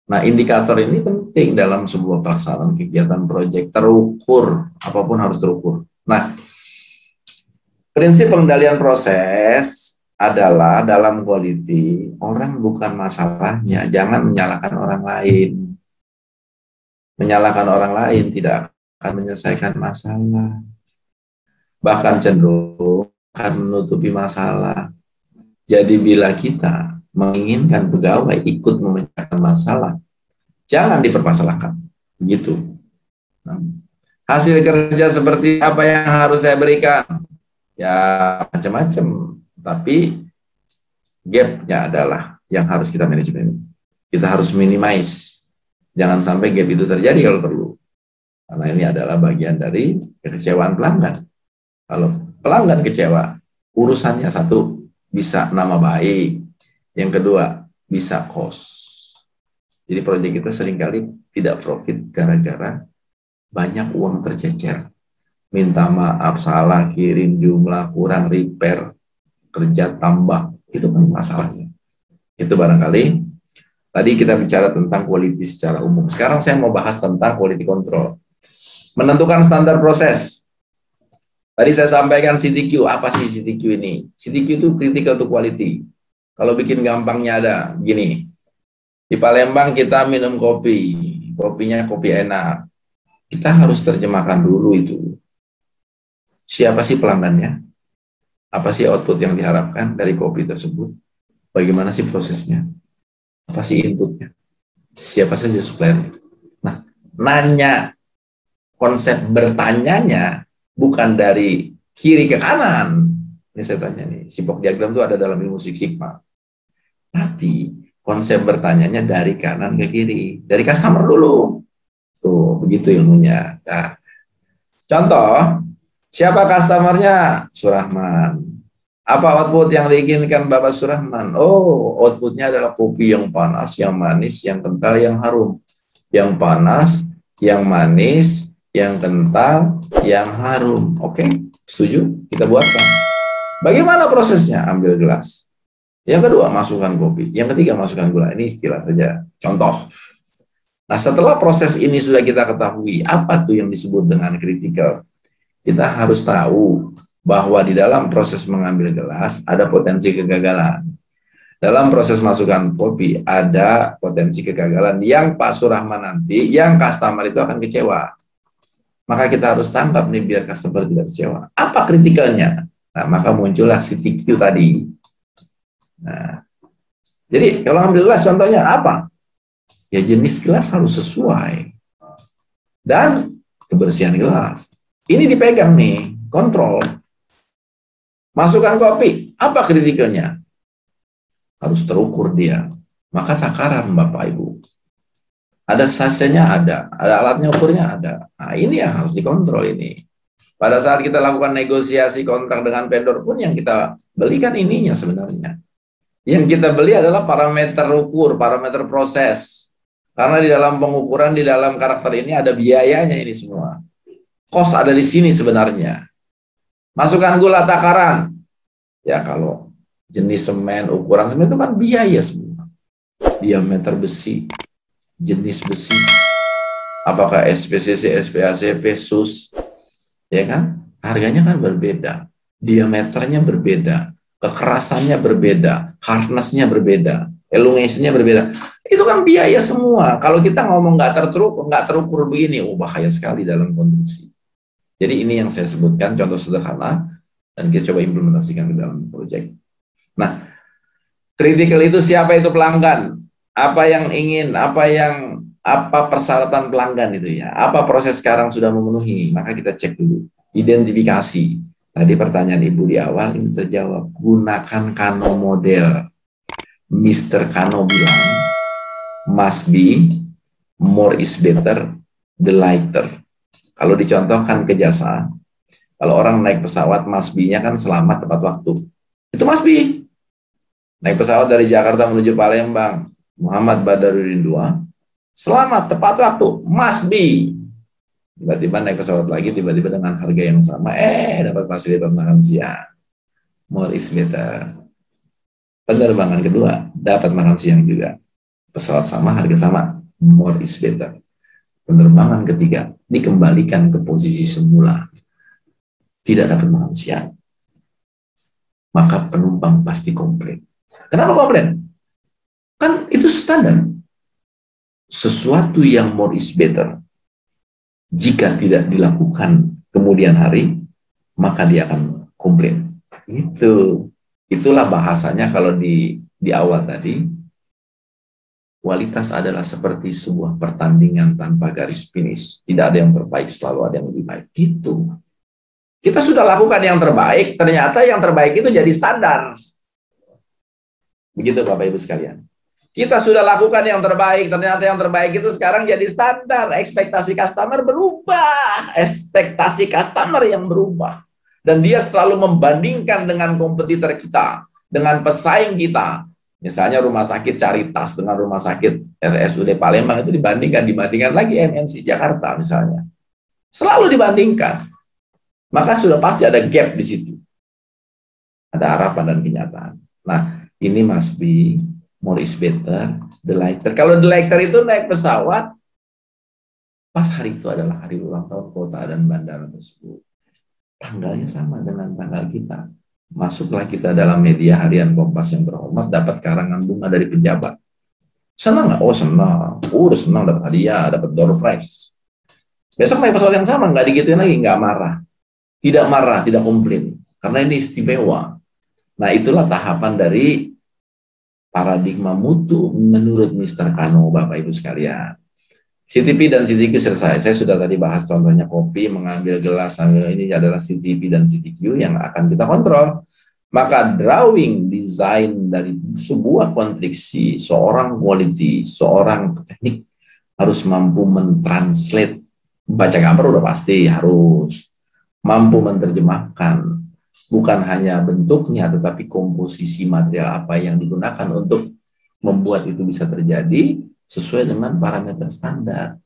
A: Nah, indikator ini penting dalam sebuah pelaksanaan kegiatan proyek, terukur, apapun harus terukur. Nah, prinsip pengendalian proses adalah dalam quality, orang bukan masalahnya, jangan menyalahkan orang lain. Menyalahkan orang lain tidak akan menyelesaikan masalah. Bahkan cenderung akan menutupi masalah. Jadi bila kita menginginkan pegawai ikut memecahkan masalah, jangan dipermasalahkan. Begitu. Nah, hasil kerja seperti apa yang harus saya berikan? Ya macam-macam. Tapi gap-nya adalah yang harus kita manajemen. Kita harus minimize. Jangan sampai gap itu terjadi kalau perlu. Karena ini adalah bagian dari kekecewaan pelanggan. Kalau pelanggan kecewa, urusannya satu, bisa nama baik. Yang kedua, bisa cost. Jadi proyek kita seringkali tidak profit gara-gara banyak uang tercecer. Minta maaf, salah kirim jumlah, kurang repair, kerja tambah. Itu kan masalahnya. Itu barangkali. Tadi kita bicara tentang quality secara umum. Sekarang saya mau bahas tentang quality control. Menentukan standar proses. Tadi saya sampaikan CTQ. Apa sih CTQ ini? CTQ itu critical to quality. Kalau bikin gampangnya ada, gini. Di Palembang kita minum kopi. Kopinya kopi enak. Kita harus terjemahkan dulu itu. Siapa sih pelanggannya? Apa sih output yang diharapkan dari kopi tersebut? Bagaimana sih prosesnya? Apa sih inputnya? Siapa saja supplier? Nah, nanya, konsep bertanyanya bukan dari kiri ke kanan. Ini saya tanya nih, Sipok diagram itu ada dalam ilmu Six Sigma. Tapi konsep bertanyanya dari kanan ke kiri, dari customer dulu. Tuh, begitu ilmunya. Nah, contoh, siapa customernya? Surahman. Apa output yang diinginkan Bapak Surahman? Oh, outputnya adalah kopi yang panas, yang manis, yang kental, yang harum. Yang panas, yang manis, yang kental, yang harum. Oke, setuju? Kita buatkan. Bagaimana prosesnya? Ambil gelas. Yang kedua, masukkan kopi. Yang ketiga, masukkan gula. Ini istilah saja. Contoh. Nah, setelah proses ini sudah kita ketahui, apa tuh yang disebut dengan kritikal? Kita harus tahu bahwa di dalam proses mengambil gelas ada potensi kegagalan. Dalam proses masukkan kopi ada potensi kegagalan yang Pak Surahman nanti, yang customer itu akan kecewa. Maka kita harus tangkap nih biar customer tidak kecewa. Apa kritikalnya? Nah, maka muncullah CTQ tadi. Nah, jadi kalau ambil gelas contohnya apa? Ya jenis gelas harus sesuai. Dan kebersihan gelas. Ini dipegang nih, kontrol. Masukkan kopi, apa kritikalnya? Harus terukur dia. Maka sakaran Bapak Ibu. Ada sasenya ada alatnya ukurnya ada. Nah, ini yang harus dikontrol ini. Pada saat kita lakukan negosiasi kontrak dengan vendor pun yang kita belikan ininya sebenarnya. Yang kita beli adalah parameter ukur, parameter proses. Karena di dalam pengukuran, di dalam karakter ini ada biayanya ini semua. Cost ada di sini sebenarnya. Masukkan gula takaran. Ya kalau jenis semen, ukuran semen itu kan biaya semua. Diameter besi, jenis besi. Apakah SPCC, SPACP, SUS. Ya kan? Harganya kan berbeda. Diameternya berbeda. Kekerasannya berbeda. Hardness-nya berbeda. Elongation-nya berbeda. Itu kan biaya semua. Kalau kita ngomong nggak terukur begini, bahaya sekali dalam konstruksi. Jadi ini yang saya sebutkan contoh sederhana Dan kita coba implementasikan ke dalam proyek. Nah, kritikal itu siapa itu pelanggan? Apa yang ingin, apa persyaratan pelanggan itu ya? Apa proses sekarang sudah memenuhi? Maka kita cek dulu. Identifikasi. Tadi pertanyaan Ibu di awal ini terjawab. Gunakan Kano model. Mr. Kano bilang, must be, more is better, the lighter. Kalau dicontohkan ke jasa, kalau orang naik pesawat, must be-nya kan selamat tepat waktu. Itu must be. Naik pesawat dari Jakarta menuju Palembang, Muhammad Badarudin II, selamat tepat waktu, must be. Tiba-tiba naik pesawat lagi, tiba-tiba dengan harga yang sama, dapat fasilitas makan siang. More is better. Penerbangan kedua, dapat makan siang juga. Pesawat sama, harga sama, more is better. Penerbangan ketiga, dikembalikan ke posisi semula. Tidak dapat makan siang, maka penumpang pasti komplain. Kenapa komplain? Kan itu standar. Sesuatu yang more is better, jika tidak dilakukan kemudian hari, maka dia akan komplain. Itulah bahasanya kalau di awal tadi. Kualitas adalah seperti sebuah pertandingan tanpa garis finish. Tidak ada yang terbaik, selalu ada yang lebih baik. Gitu. Kita sudah lakukan yang terbaik, ternyata yang terbaik itu jadi standar. Begitu Bapak Ibu sekalian. Kita sudah lakukan yang terbaik, ternyata yang terbaik itu sekarang jadi standar. Ekspektasi customer berubah. Ekspektasi customer yang berubah. Dan dia selalu membandingkan dengan kompetitor kita, dengan pesaing kita. Misalnya rumah sakit Caritas dengan rumah sakit RSUD Palembang itu dibandingkan lagi MNC Jakarta misalnya. Selalu dibandingkan. Maka sudah pasti ada gap di situ. Ada harapan dan kenyataan. Nah, ini must be, more is better, the lighter. Kalau the lighter itu naik pesawat, pas hari itu adalah hari ulang tahun kota dan bandara tersebut. Tanggalnya sama dengan tanggal kita. Masuklah kita dalam media harian Kompas yang terhormat, dapat karangan bunga dari pejabat. Senang nggak? Oh senang. Udah senang, dapat hadiah, dapat door prize. Besok naik pesawat yang sama, nggak digituin lagi, nggak marah. Tidak marah, tidak komplain. Karena ini istimewa. Nah, itulah tahapan dari paradigma mutu menurut Mr. Kano, Bapak Ibu sekalian. CTP dan CTQ selesai. Saya sudah tadi bahas contohnya kopi, mengambil gelas, ini adalah CTP dan CTQ yang akan kita kontrol. Maka drawing, desain dari sebuah konstruksi, seorang quality, seorang teknik harus mampu mentranslate. Baca gambar udah pasti harus. Mampu menerjemahkan bukan hanya bentuknya tetapi komposisi material apa yang digunakan untuk membuat itu bisa terjadi sesuai dengan parameter standar.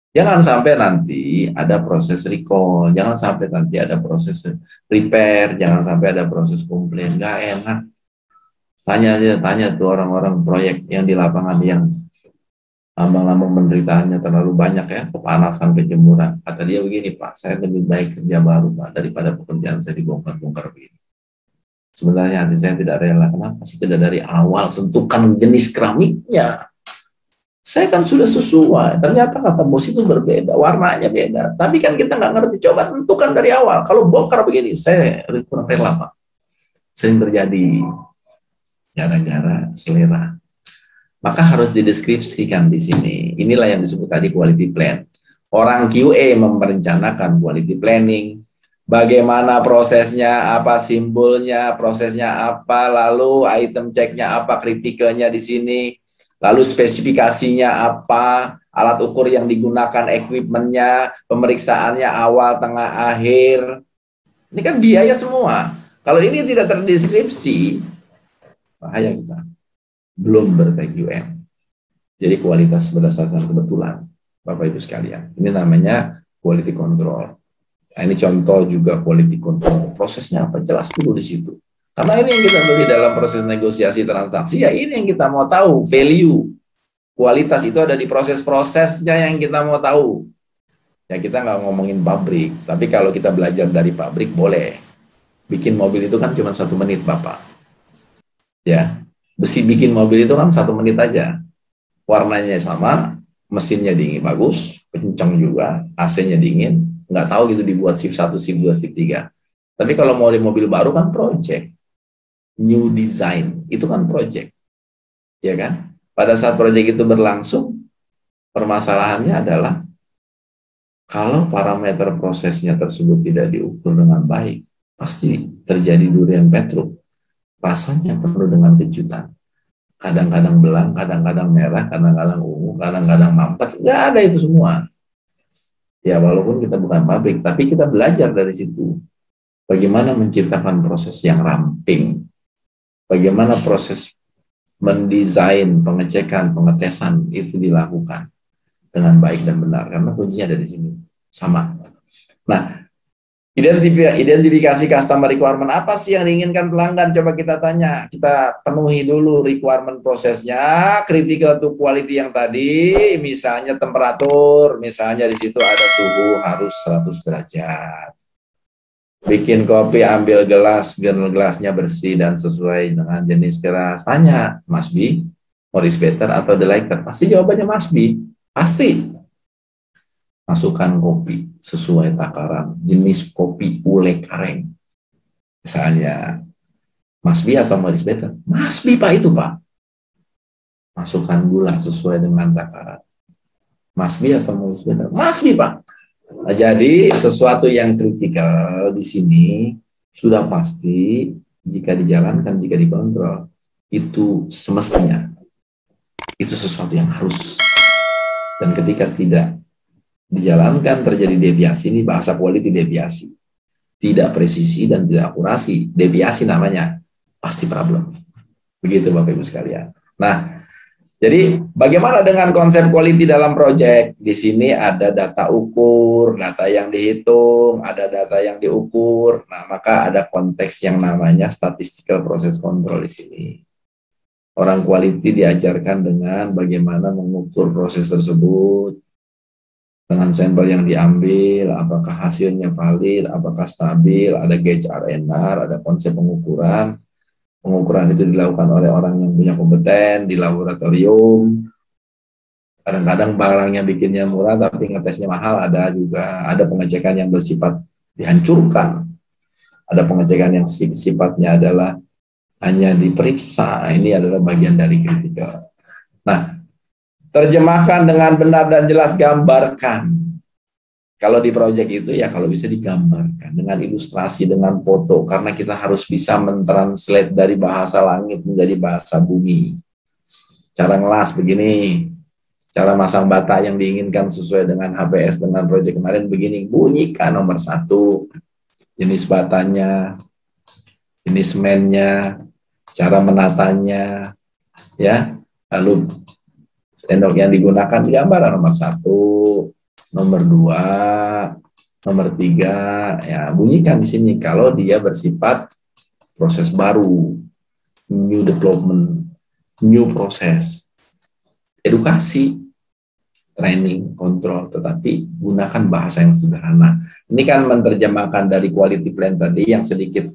A: Jangan sampai nanti ada proses recall, jangan sampai nanti ada proses repair, jangan sampai ada proses komplain. Nggak enak. Tanya tuh orang-orang proyek yang di lapangan yang lama-lama penderitaannya terlalu banyak ya, kepanasan, kejemuran. Kata dia begini, Pak, saya lebih baik kerja baru, Pak, daripada pekerjaan saya dibongkar-bongkar begini. Sebenarnya hati saya tidak rela. Kenapa? Tidak dari awal tentukan jenis keramiknya. Saya kan sudah sesuai. Ternyata kata bos itu berbeda, warnanya beda. Tapi kan kita nggak ngerti. Coba tentukan dari awal. Kalau bongkar begini, saya kurang rela, Pak. Sering terjadi gara-gara selera. Maka harus dideskripsikan di sini. Inilah yang disebut tadi quality plan. Orang QA merencanakan quality planning. Bagaimana prosesnya, apa simbolnya, prosesnya apa, lalu item checknya apa, kritikalnya di sini, lalu spesifikasinya apa, alat ukur yang digunakan, equipmentnya, pemeriksaannya awal, tengah, akhir. Ini kan biaya semua. Kalau ini tidak terdeskripsi, bahaya kita. Belum ber-TQM. Jadi kualitas berdasarkan kebetulan, Bapak Ibu sekalian. Ini namanya quality control. Nah, ini contoh juga quality control. Prosesnya apa? Jelas dulu di situ. Karena ini yang kita beli dalam proses negosiasi transaksi, ya ini yang kita mau tahu. Value. Kualitas itu ada di proses-prosesnya yang kita mau tahu. Ya kita nggak ngomongin pabrik, tapi kalau kita belajar dari pabrik boleh. Bikin mobil itu kan cuma 1 menit, Bapak. Ya. Besi bikin mobil itu kan 1 menit aja. Warnanya sama, mesinnya dingin bagus, kencang juga, AC-nya dingin. Nggak tahu gitu dibuat shift 1, shift 2, shift 3. Tapi kalau mau di mobil baru kan project. New design, itu kan project. Ya kan? Pada saat project itu berlangsung, permasalahannya adalah kalau parameter prosesnya tersebut tidak diukur dengan baik, pasti terjadi durian petruk. Rasanya penuh dengan kejutan. Kadang-kadang belang, kadang-kadang merah, kadang-kadang ungu, kadang-kadang mampet. Nggak ada itu semua. Ya walaupun kita bukan pabrik, tapi kita belajar dari situ. Bagaimana menciptakan proses yang ramping. Bagaimana proses mendesain, pengecekan, pengetesan itu dilakukan dengan baik dan benar. Karena kuncinya ada di sini. Sama. Nah, identifikasi customer requirement, apa sih yang diinginkan pelanggan? Coba kita tanya, kita penuhi dulu requirement prosesnya, critical to quality yang tadi, misalnya temperatur, misalnya di situ ada suhu harus 100 derajat. Bikin kopi, ambil gelasnya bersih dan sesuai dengan jenis gelas. Tanya, must be, more is better, atau the lighter? Pasti jawabannya must be, pasti. Masukkan kopi sesuai takaran, jenis kopi ule kareng. Misalnya, must be atau more is better? Must be, Pak, itu, Pak. Masukkan gula sesuai dengan takaran. Must be atau more is better? Must be, Pak. Nah, jadi, sesuatu yang kritikal di sini sudah pasti jika dijalankan, jika dikontrol, itu semestinya. Itu sesuatu yang harus. Dan ketika tidak dijalankan terjadi deviasi, ini bahasa quality deviasi, tidak presisi dan tidak akurasi, deviasi namanya, pasti problem. Begitu Bapak Ibu sekalian. Nah, jadi bagaimana dengan konsep quality dalam project? Di sini ada data ukur, data yang dihitung, ada data yang diukur. Nah, maka ada konteks yang namanya statistical process control di sini. Orang quality diajarkan dengan bagaimana mengukur proses tersebut, dengan sampel yang diambil, apakah hasilnya valid, apakah stabil, ada gauge RNR, ada konsep pengukuran. Pengukuran itu dilakukan oleh orang yang punya kompeten di laboratorium. Kadang-kadang barangnya bikinnya murah, tapi ngetesnya mahal, ada juga. Ada pengecekan yang bersifat dihancurkan. Ada pengecekan yang sifatnya adalah hanya diperiksa. Ini adalah bagian dari kritikal. Nah, terjemahkan dengan benar dan jelas, gambarkan. Kalau di proyek itu ya kalau bisa digambarkan dengan ilustrasi, dengan foto, karena kita harus bisa mentranslate dari bahasa langit menjadi bahasa bumi. Cara ngelas begini, cara masang bata yang diinginkan sesuai dengan HPS dengan proyek kemarin begini, bunyikan nomor 1, jenis batanya, jenis semennya, cara menatanya, ya, lalu sendok yang digunakan digambar nomor 1, nomor 2, nomor 3, ya bunyikan di sini kalau dia bersifat proses baru, new development, new proses, edukasi, training, kontrol, tetapi gunakan bahasa yang sederhana. Ini kan menerjemahkan dari quality plan tadi yang sedikit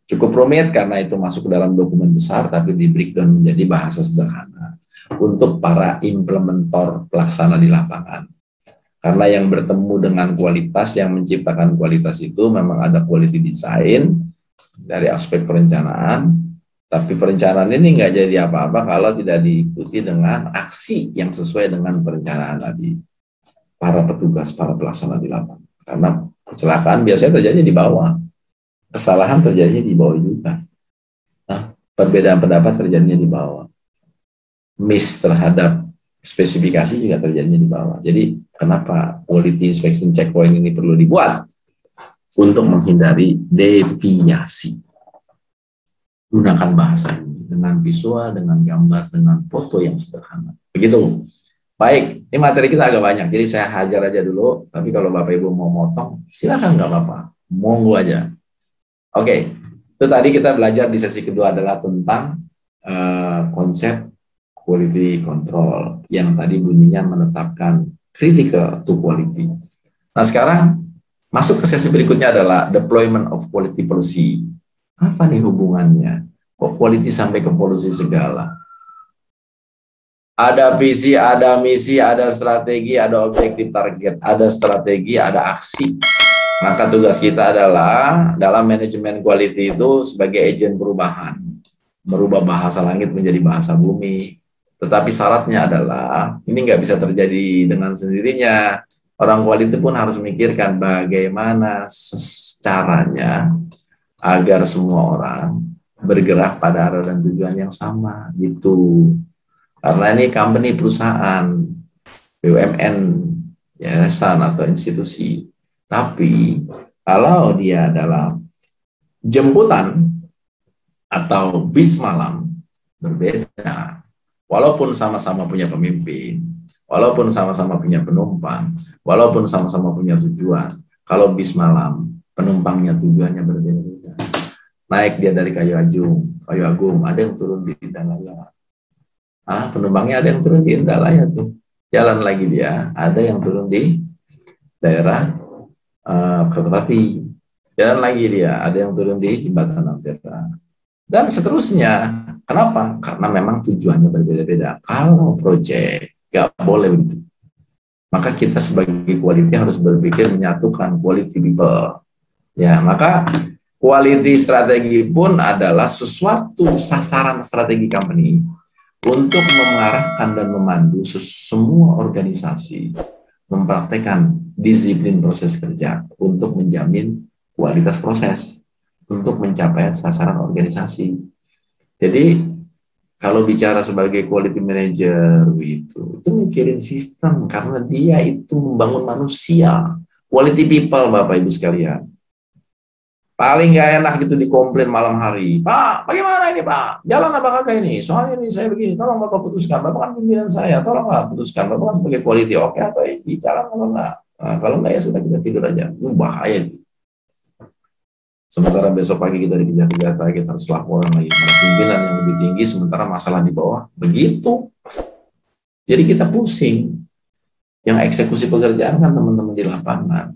A: cukup rumit karena itu masuk ke dalam dokumen besar, tapi di breakdown menjadi bahasa sederhana untuk para implementator pelaksana di lapangan. Karena yang bertemu dengan kualitas, yang menciptakan kualitas itu memang ada quality design dari aspek perencanaan, tapi perencanaan ini nggak jadi apa-apa kalau tidak diikuti dengan aksi yang sesuai dengan perencanaan tadi. Para petugas, para pelaksana di lapangan. Karena kecelakaan biasanya terjadi di bawah. Kesalahan terjadinya di bawah juga. Nah, perbedaan pendapat terjadinya di bawah. Miss terhadap spesifikasi juga terjadinya di bawah. Jadi kenapa quality inspection checkpoint ini perlu dibuat? Untuk menghindari deviasi. Gunakan bahasa ini dengan visual, dengan gambar, dengan foto yang sederhana. Begitu. Baik, ini materi kita agak banyak, jadi saya hajar aja dulu. Tapi kalau Bapak Ibu mau motong, silakan, nggak apa-apa. Monggo aja. Oke, itu tadi kita belajar di sesi kedua adalah tentang konsep quality control yang tadi bunyinya menetapkan critical to quality. Nah sekarang masuk ke sesi berikutnya adalah deployment of quality policy. Apa nih hubungannya? Kok quality sampai ke policy segala? Ada visi, ada misi, ada strategi, ada objektif target, ada strategi, ada aksi. Maka tugas kita adalah dalam manajemen quality itu sebagai agen perubahan, merubah bahasa langit menjadi bahasa bumi. Tetapi syaratnya adalah ini nggak bisa terjadi dengan sendirinya. Orang quality pun harus memikirkan bagaimana caranya agar semua orang bergerak pada arah dan tujuan yang sama gitu. Karena ini company, perusahaan, BUMN, yayasan atau institusi. Tapi kalau dia adalah jemputan atau bis malam, berbeda. Walaupun sama-sama punya pemimpin, walaupun sama-sama punya penumpang, walaupun sama-sama punya tujuan, kalau bis malam, penumpangnya tujuannya berbeda-beda. Naik dia dari Kayu Agung, ada yang turun di Indralaya. Penumpangnya ada yang turun di Indralaya tuh. Jalan lagi dia, ada yang turun di daerah Kertapati. Jalan lagi dia, ada yang turun di Jembatan Ampera. Dan seterusnya. Kenapa? Karena memang tujuannya berbeda-beda. Kalau proyek, nggak boleh begitu. Maka kita sebagai quality harus berpikir menyatukan quality people. Ya, maka quality strategi pun adalah sesuatu sasaran strategi company untuk mengarahkan dan memandu semua organisasi mempraktekkan disiplin proses kerja untuk menjamin kualitas proses untuk mencapai sasaran organisasi. Jadi kalau bicara sebagai quality manager itu mikirin sistem karena dia itu membangun manusia, quality people, Bapak Ibu sekalian. Paling nggak enak gitu dikomplain malam hari, Pak, bagaimana ini Pak? Jalan apa kagak ini? Soalnya ini saya begini, tolong Bapak putuskan. Bapak kan pimpinan saya, tolong Bapak putuskan. Bapak kan sebagai quality oke atau ini jalan kalau enggak? Nah, kalau enggak ya sudah kita tidur aja. Bahaya itu. Sementara besok pagi kita dikejar-kejar, kita harus laporan lagi pada pimpinan yang lebih tinggi, sementara masalah di bawah. Begitu. Jadi kita pusing. Yang eksekusi pekerjaan kan teman-teman di lapangan.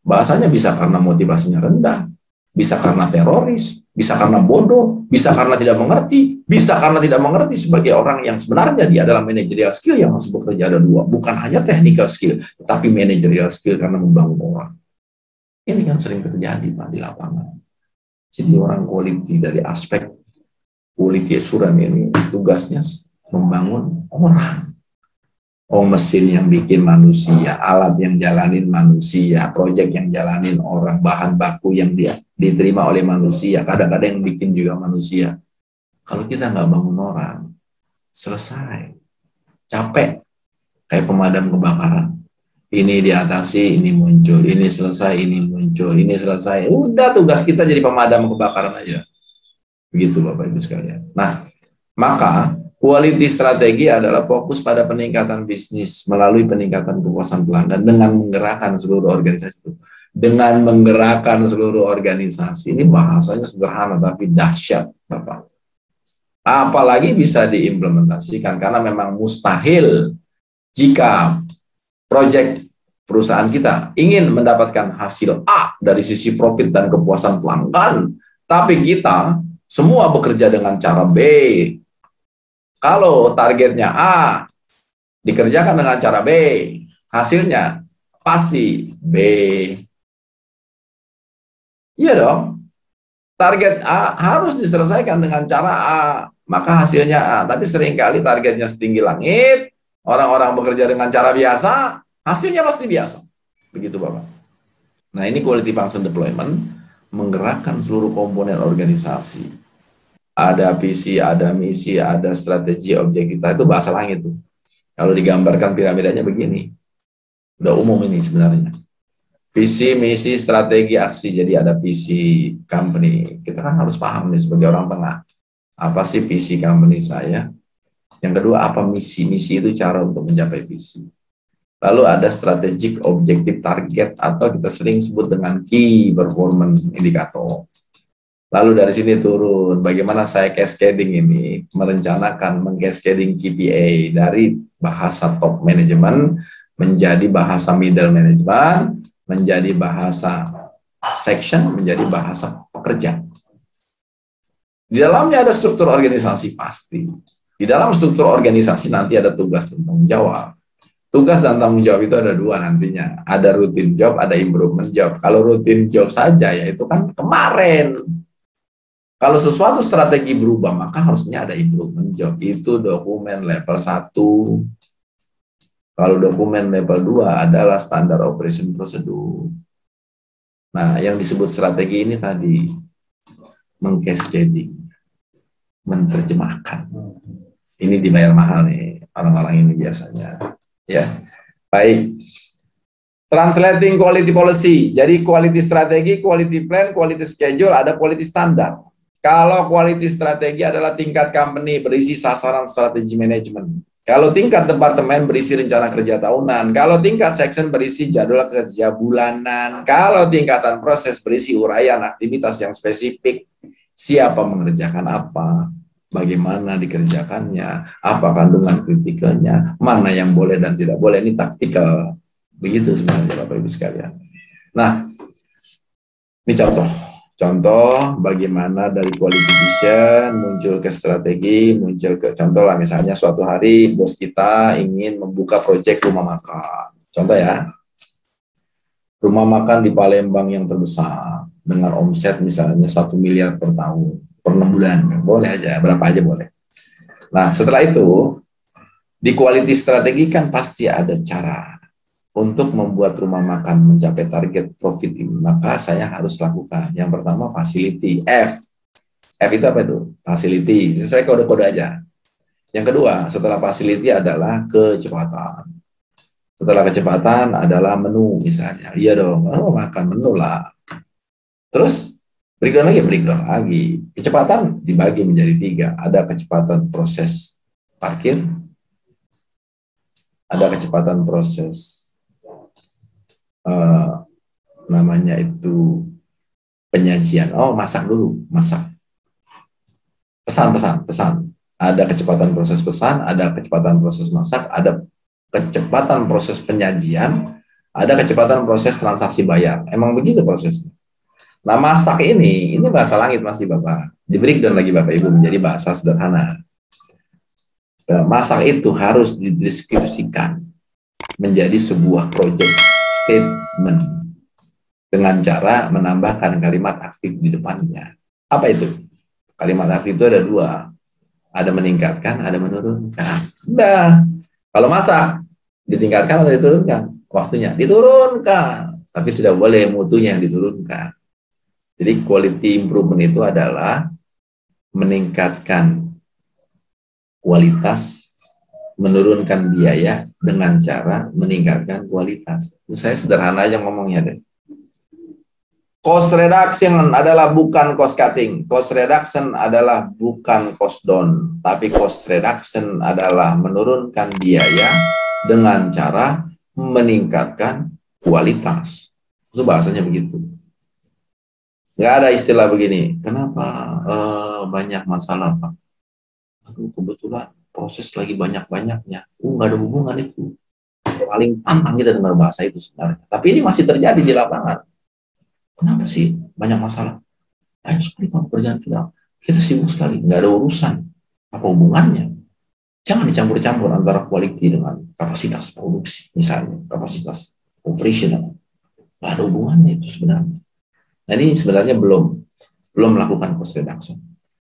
A: Bahasanya bisa karena motivasinya rendah, bisa karena teroris, bisa karena bodoh, bisa karena tidak mengerti, bisa karena tidak mengerti sebagai orang yang sebenarnya dia adalah managerial skill yang harus bekerja ada dua. Bukan hanya technical skill, tapi managerial skill karena membangun orang. Ini kan sering terjadi Pak di lapangan. Jadi orang quality dari aspek quality assurance ini tugasnya membangun orang. Mesin yang bikin manusia, alat yang jalanin manusia, proyek yang jalanin orang, bahan baku yang dia diterima oleh manusia, kadang-kadang yang bikin juga manusia. Kalau kita nggak bangun orang, selesai. Capek. Kayak pemadam kebakaran. Ini diatasi, ini muncul, ini selesai, ini muncul, ini selesai. Udah tugas kita jadi pemadam kebakaran aja. Begitu Bapak Ibu sekalian. Nah, maka quality strategi adalah fokus pada peningkatan bisnis melalui peningkatan kepuasan pelanggan dengan menggerakkan seluruh organisasi itu. Dengan menggerakkan seluruh organisasi. Ini bahasanya sederhana tapi dahsyat, Bapak. Apalagi bisa diimplementasikan karena memang mustahil jika proyek perusahaan kita ingin mendapatkan hasil A dari sisi profit dan kepuasan pelanggan, tapi kita semua bekerja dengan cara B. Kalau targetnya A, dikerjakan dengan cara B, hasilnya pasti B. Iya dong. Target A harus diselesaikan dengan cara A, maka hasilnya A. Tapi seringkali targetnya setinggi langit, orang-orang bekerja dengan cara biasa, hasilnya pasti biasa. Begitu Bapak. Nah ini quality function deployment, menggerakkan seluruh komponen organisasi. Ada visi, ada misi, ada strategi, objek kita, itu bahasa langit tuh. Kalau digambarkan piramidanya begini. Udah umum ini sebenarnya. Visi, misi, strategi, aksi. Jadi ada visi company. Kita kan harus paham nih sebagai orang tengah. Apa sih visi company saya? Yang kedua, apa misi? Misi itu cara untuk mencapai visi. Lalu ada strategic objective target atau kita sering sebut dengan key performance indicator. Lalu dari sini turun, bagaimana saya cascading ini, merencanakan meng-cascading KPI dari bahasa top management menjadi bahasa middle management, menjadi bahasa section, menjadi bahasa pekerja. Di dalamnya ada struktur organisasi pasti. Di dalam struktur organisasi nanti ada tugas dan tanggung jawab. Tugas dan tanggung jawab itu ada dua nantinya. Ada rutin job, ada improvement job. Kalau rutin job saja, ya itu kan kemarin. Kalau sesuatu strategi berubah, maka harusnya ada improvement job. Itu dokumen level 1. Kalau dokumen level 2 adalah standar operation prosedur. Nah, yang disebut strategi ini tadi, mengcascading, menerjemahkan. Ini dibayar mahal nih, orang-orang ini biasanya. Ya, baik. Translating quality policy. Jadi quality strategi, quality plan, quality schedule, ada quality standar. Kalau quality strategi adalah tingkat company berisi sasaran strategi manajemen. Kalau tingkat departemen berisi rencana kerja tahunan. Kalau tingkat section berisi jadwal kerja bulanan. Kalau tingkatan proses berisi uraian aktivitas yang spesifik. Siapa mengerjakan apa, bagaimana dikerjakannya, apa kandungan kritikalnya, mana yang boleh dan tidak boleh. Ini taktikal. Begitu sebenarnya Bapak Ibu sekalian. Nah, ini contoh bagaimana dari quality vision muncul ke strategi, muncul ke contoh lah, misalnya suatu hari bos kita ingin membuka proyek rumah makan. Contoh ya, rumah makan di Palembang yang terbesar dengan omset misalnya 1 miliar per tahun, per 6 bulan, boleh aja, berapa aja boleh. Nah, setelah itu di quality strategi kan pasti ada cara untuk membuat rumah makan mencapai target profit ini. Maka saya harus lakukan. Yang pertama, facility. F. F itu apa itu? Facility. Sesuai kode-kode aja. Yang kedua, setelah facility adalah kecepatan. Setelah kecepatan adalah menu misalnya. Iya dong, makan menu lah. Terus, breakdown lagi. Kecepatan dibagi menjadi 3. Ada kecepatan proses parkir, ada kecepatan proses namanya itu penyajian. Masak dulu, masak. Pesan. Ada kecepatan proses pesan, ada kecepatan proses masak, ada kecepatan proses penyajian, ada kecepatan proses transaksi bayar. Emang begitu prosesnya. Nah, masak ini bahasa langit masih Bapak. Di breakdown lagi Bapak Ibu menjadi bahasa sederhana. Masak itu harus dideskripsikan menjadi sebuah proyek statement dengan cara menambahkan kalimat aktif di depannya. Apa itu? Kalimat aktif itu ada 2. Ada meningkatkan, ada menurunkan. Udah. Kalau masak, ditingkatkan atau diturunkan? Waktunya diturunkan. Tapi tidak boleh mutunya yang diturunkan. Jadi quality improvement itu adalah meningkatkan kualitas, menurunkan biaya dengan cara meningkatkan kualitas. Saya sederhana aja ngomongnya deh. Cost reduction adalah bukan cost cutting. Cost reduction adalah bukan cost down. Tapi cost reduction adalah menurunkan biaya dengan cara meningkatkan kualitas. Itu bahasanya begitu. Nggak ada istilah begini. Kenapa banyak masalah, Pak? Aduh, kebetulan proses lagi banyak-banyaknya. Nggak ada hubungan itu. Paling pantang kita dengar bahasa itu sebenarnya. Tapi ini masih terjadi di lapangan. Kenapa sih banyak masalah? Banyak sekali pekerjaan kita. Kita sibuk sekali. Nggak ada urusan. Apa hubungannya? Jangan dicampur-campur antara quality dengan kapasitas produksi. Misalnya, kapasitas operational. Nggak ada hubungannya itu sebenarnya. Nah, ini sebenarnya belum melakukan cost reduction.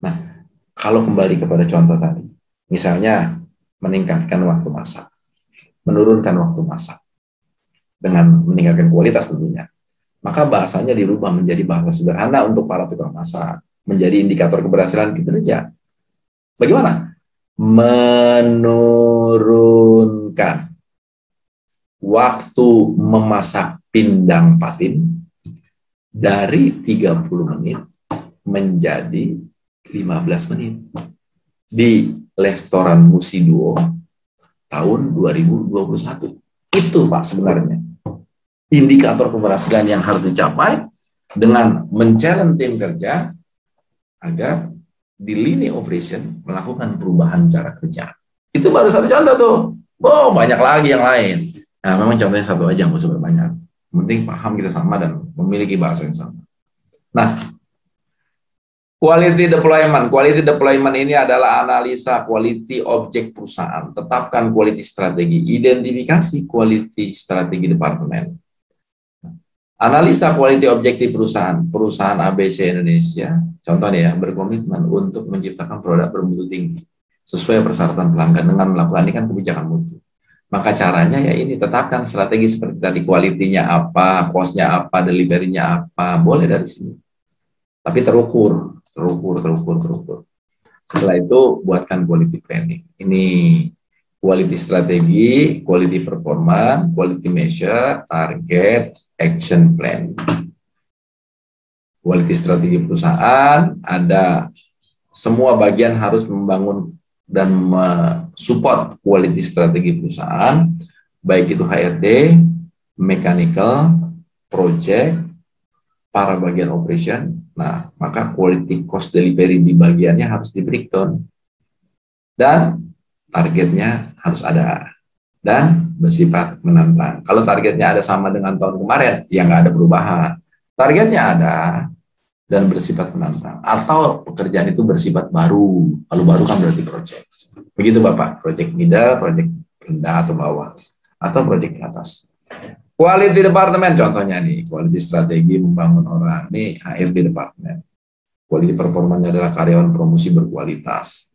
A: Nah, kalau kembali kepada contoh tadi, misalnya meningkatkan waktu masak, menurunkan waktu masak, dengan meningkatkan kualitas tentunya, maka bahasanya dirubah menjadi bahasa sederhana untuk para tukang masak, menjadi indikator keberhasilan kinerja. Bagaimana? Menurunkan waktu memasak pindang patin dari 30 menit menjadi 15 menit di restoran Musiduo tahun 2021. Itu Pak sebenarnya indikator keberhasilan yang harus dicapai dengan men-challenge tim kerja agar di lini operation melakukan perubahan cara kerja. Itu baru satu contoh tuh. Banyak lagi yang lain. Nah, memang contohnya satu aja, nggak usah banyak. Yang penting paham kita sama dan memiliki bahasa yang sama. Nah, Quality deployment. Quality deployment ini adalah analisa quality objek perusahaan. Tetapkan quality strategi. Identifikasi quality strategi departemen. Analisa quality objektif perusahaan. Perusahaan ABC Indonesia, contohnya ya, berkomitmen untuk menciptakan produk bermutu tinggi sesuai persyaratan pelanggan dengan melakukan ini kan kebijakan mutu. Maka caranya ya ini, tetapkan strategi seperti tadi, quality-nya apa, cost-nya apa, delivery-nya apa, boleh dari sini. Tapi terukur. Setelah itu buatkan quality planning. Ini quality strategi, quality performance, quality measure, target, action plan. Quality strategi perusahaan, ada semua bagian harus membangun dan mensupport quality strategi perusahaan, baik itu HRD, mechanical, project, para bagian operation. Nah, maka quality cost delivery di bagiannya harus di breakdown. Dan targetnya harus ada. Dan bersifat menantang. Kalau targetnya ada sama dengan tahun kemarin, ya nggak ada perubahan. Targetnya ada dan bersifat menantang. Atau pekerjaan itu bersifat baru. Kalau baru kan berarti project. Begitu Bapak, project middle, project rendah atau bawah. Atau project ke atas. Quality department contohnya nih, quality strategi membangun orang. Nih HRD department. Quality performanya adalah karyawan promosi berkualitas.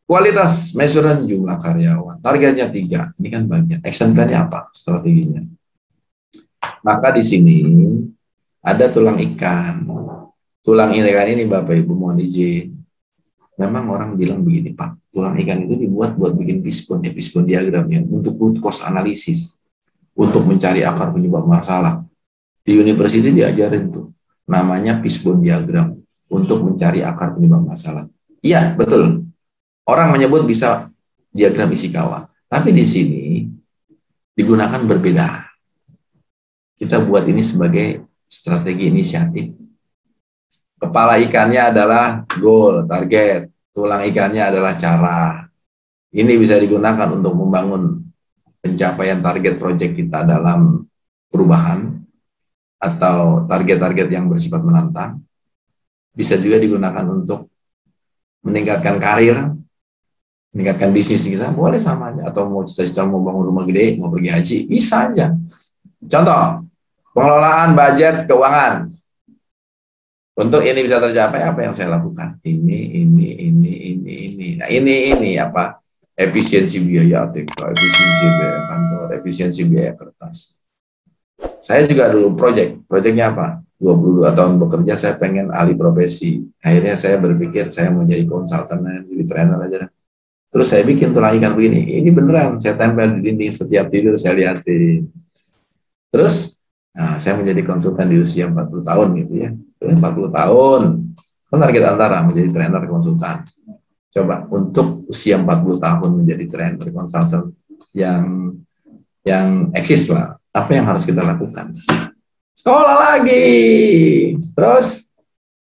A: Kualitas measurean jumlah karyawan. Targetnya 3. Ini kan bagian. Action plan-nya apa? Strateginya. Maka di sini ada tulang ikan. Tulang ikan ini Bapak Ibu mohon izin. Memang orang bilang begini Pak, tulang ikan itu dibuat buat bikin fishbone diagram ya, untuk root cause analysis. Untuk mencari akar penyebab masalah. Di universitas diajarin tuh, namanya fishbone diagram, untuk mencari akar penyebab masalah. Iya, betul. Orang menyebut bisa diagram Ishikawa. Tapi di sini digunakan berbeda. Kita buat ini sebagai strategi inisiatif. Kepala ikannya adalah goal, target. Tulang ikannya adalah cara. Ini bisa digunakan untuk membangun pencapaian target proyek kita dalam perubahan atau target-target yang bersifat menantang. Bisa juga digunakan untuk meningkatkan karir, meningkatkan bisnis kita, boleh sama aja. Atau mau cita-cita mau bangun rumah gede, mau pergi haji, bisa aja. Contoh, pengelolaan budget keuangan. Untuk ini bisa tercapai, apa yang saya lakukan? Ini. Nah, ini apa? Efisiensi biaya ATK, efisiensi biaya kantor, efisiensi biaya kertas. Saya juga dulu proyeknya apa? 22 tahun bekerja, saya pengen alih profesi. Akhirnya saya berpikir saya mau jadi konsultan, jadi trainer aja. Terus saya bikin tulang ikan begini. Ini beneran, saya tempel di dinding setiap tidur saya lihatin. Terus, nah, saya menjadi konsultan di usia 40 tahun gitu ya. 40 tahun. Kan target antara menjadi trainer konsultan. Coba untuk usia 40 tahun menjadi trainer konsultan yang eksis lah. Apa yang harus kita lakukan? Sekolah lagi. Terus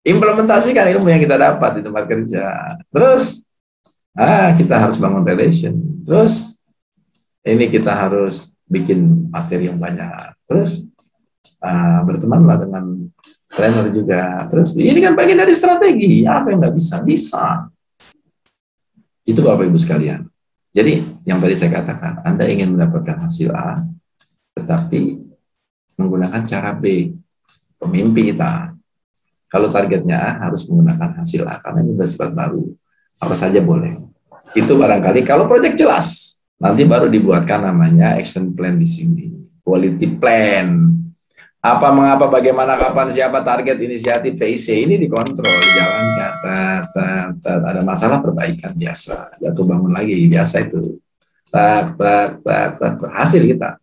A: implementasikan ilmu yang kita dapat di tempat kerja. Terus kita harus bangun relation. Terus ini kita harus bikin materi yang banyak. Terus bertemanlah dengan trainer juga. Terus ini kan bagian dari strategi. Apa yang nggak bisa? Bisa. Itu Bapak Ibu sekalian. Jadi yang tadi saya katakan, Anda ingin mendapatkan hasil A, tetapi menggunakan cara B, pemimpi kita. Kalau targetnya A, harus menggunakan hasil A, karena ini bersifat baru. Apa saja boleh. Itu barangkali kalau proyek jelas. Nanti baru dibuatkan namanya action plan di sini. Quality plan. Apa, mengapa, bagaimana, kapan, siapa, target, inisiatif, VIC, ini dikontrol, dijalankan. Ada masalah, perbaikan biasa. Jatuh bangun lagi, biasa itu. Berhasil kita.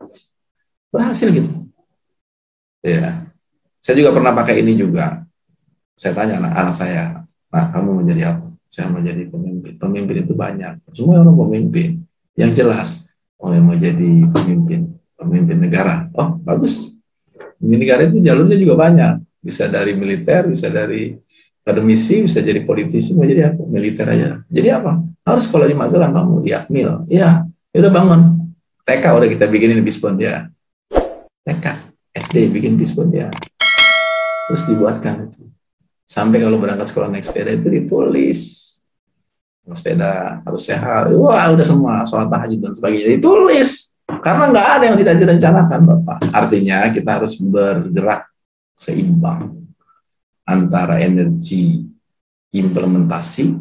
A: Berhasil gitu. Ya. Saya juga pernah pakai ini juga. Saya tanya anak saya, nah kamu mau jadi apa? Saya mau jadi pemimpin. Pemimpin itu banyak. Semua orang pemimpin. Yang jelas, yang mau jadi pemimpin negara. Oh, bagus. Di negara itu jalurnya juga banyak. Bisa dari militer, bisa dari akademisi, bisa jadi politisi, mau jadi apa? Militer aja. Jadi apa? Harus sekolah di Magelang kamu, di Akmil. Iya, udah bangun. TK udah kita bikinin bispon dia. TK, SD bikin bispon dia. Terus dibuatkan itu. Sampai kalau berangkat sekolah naik sepeda itu ditulis. Sepeda harus sehat. Wah, udah semua sholat tahajud dan sebagainya ditulis. Karena nggak ada yang tidak direncanakan, Bapak. Artinya kita harus bergerak seimbang antara energi implementasi,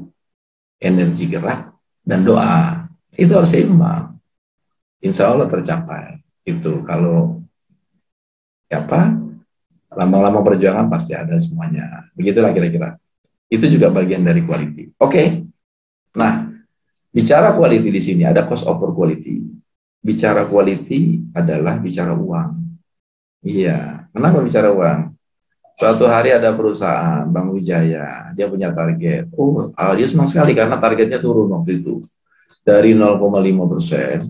A: energi gerak, dan doa. Itu harus seimbang. Insya Allah tercapai. Itu kalau apa lambang-lambang perjuangan pasti ada semuanya. Begitulah kira-kira. Itu juga bagian dari quality. Oke. Nah, bicara quality di sini ada cost over quality. Bicara quality adalah bicara uang. Iya. Kenapa bicara uang? Suatu hari ada perusahaan, Bank Wijaya, dia punya target. Dia senang sekali karena targetnya turun waktu itu. Dari 0,5%,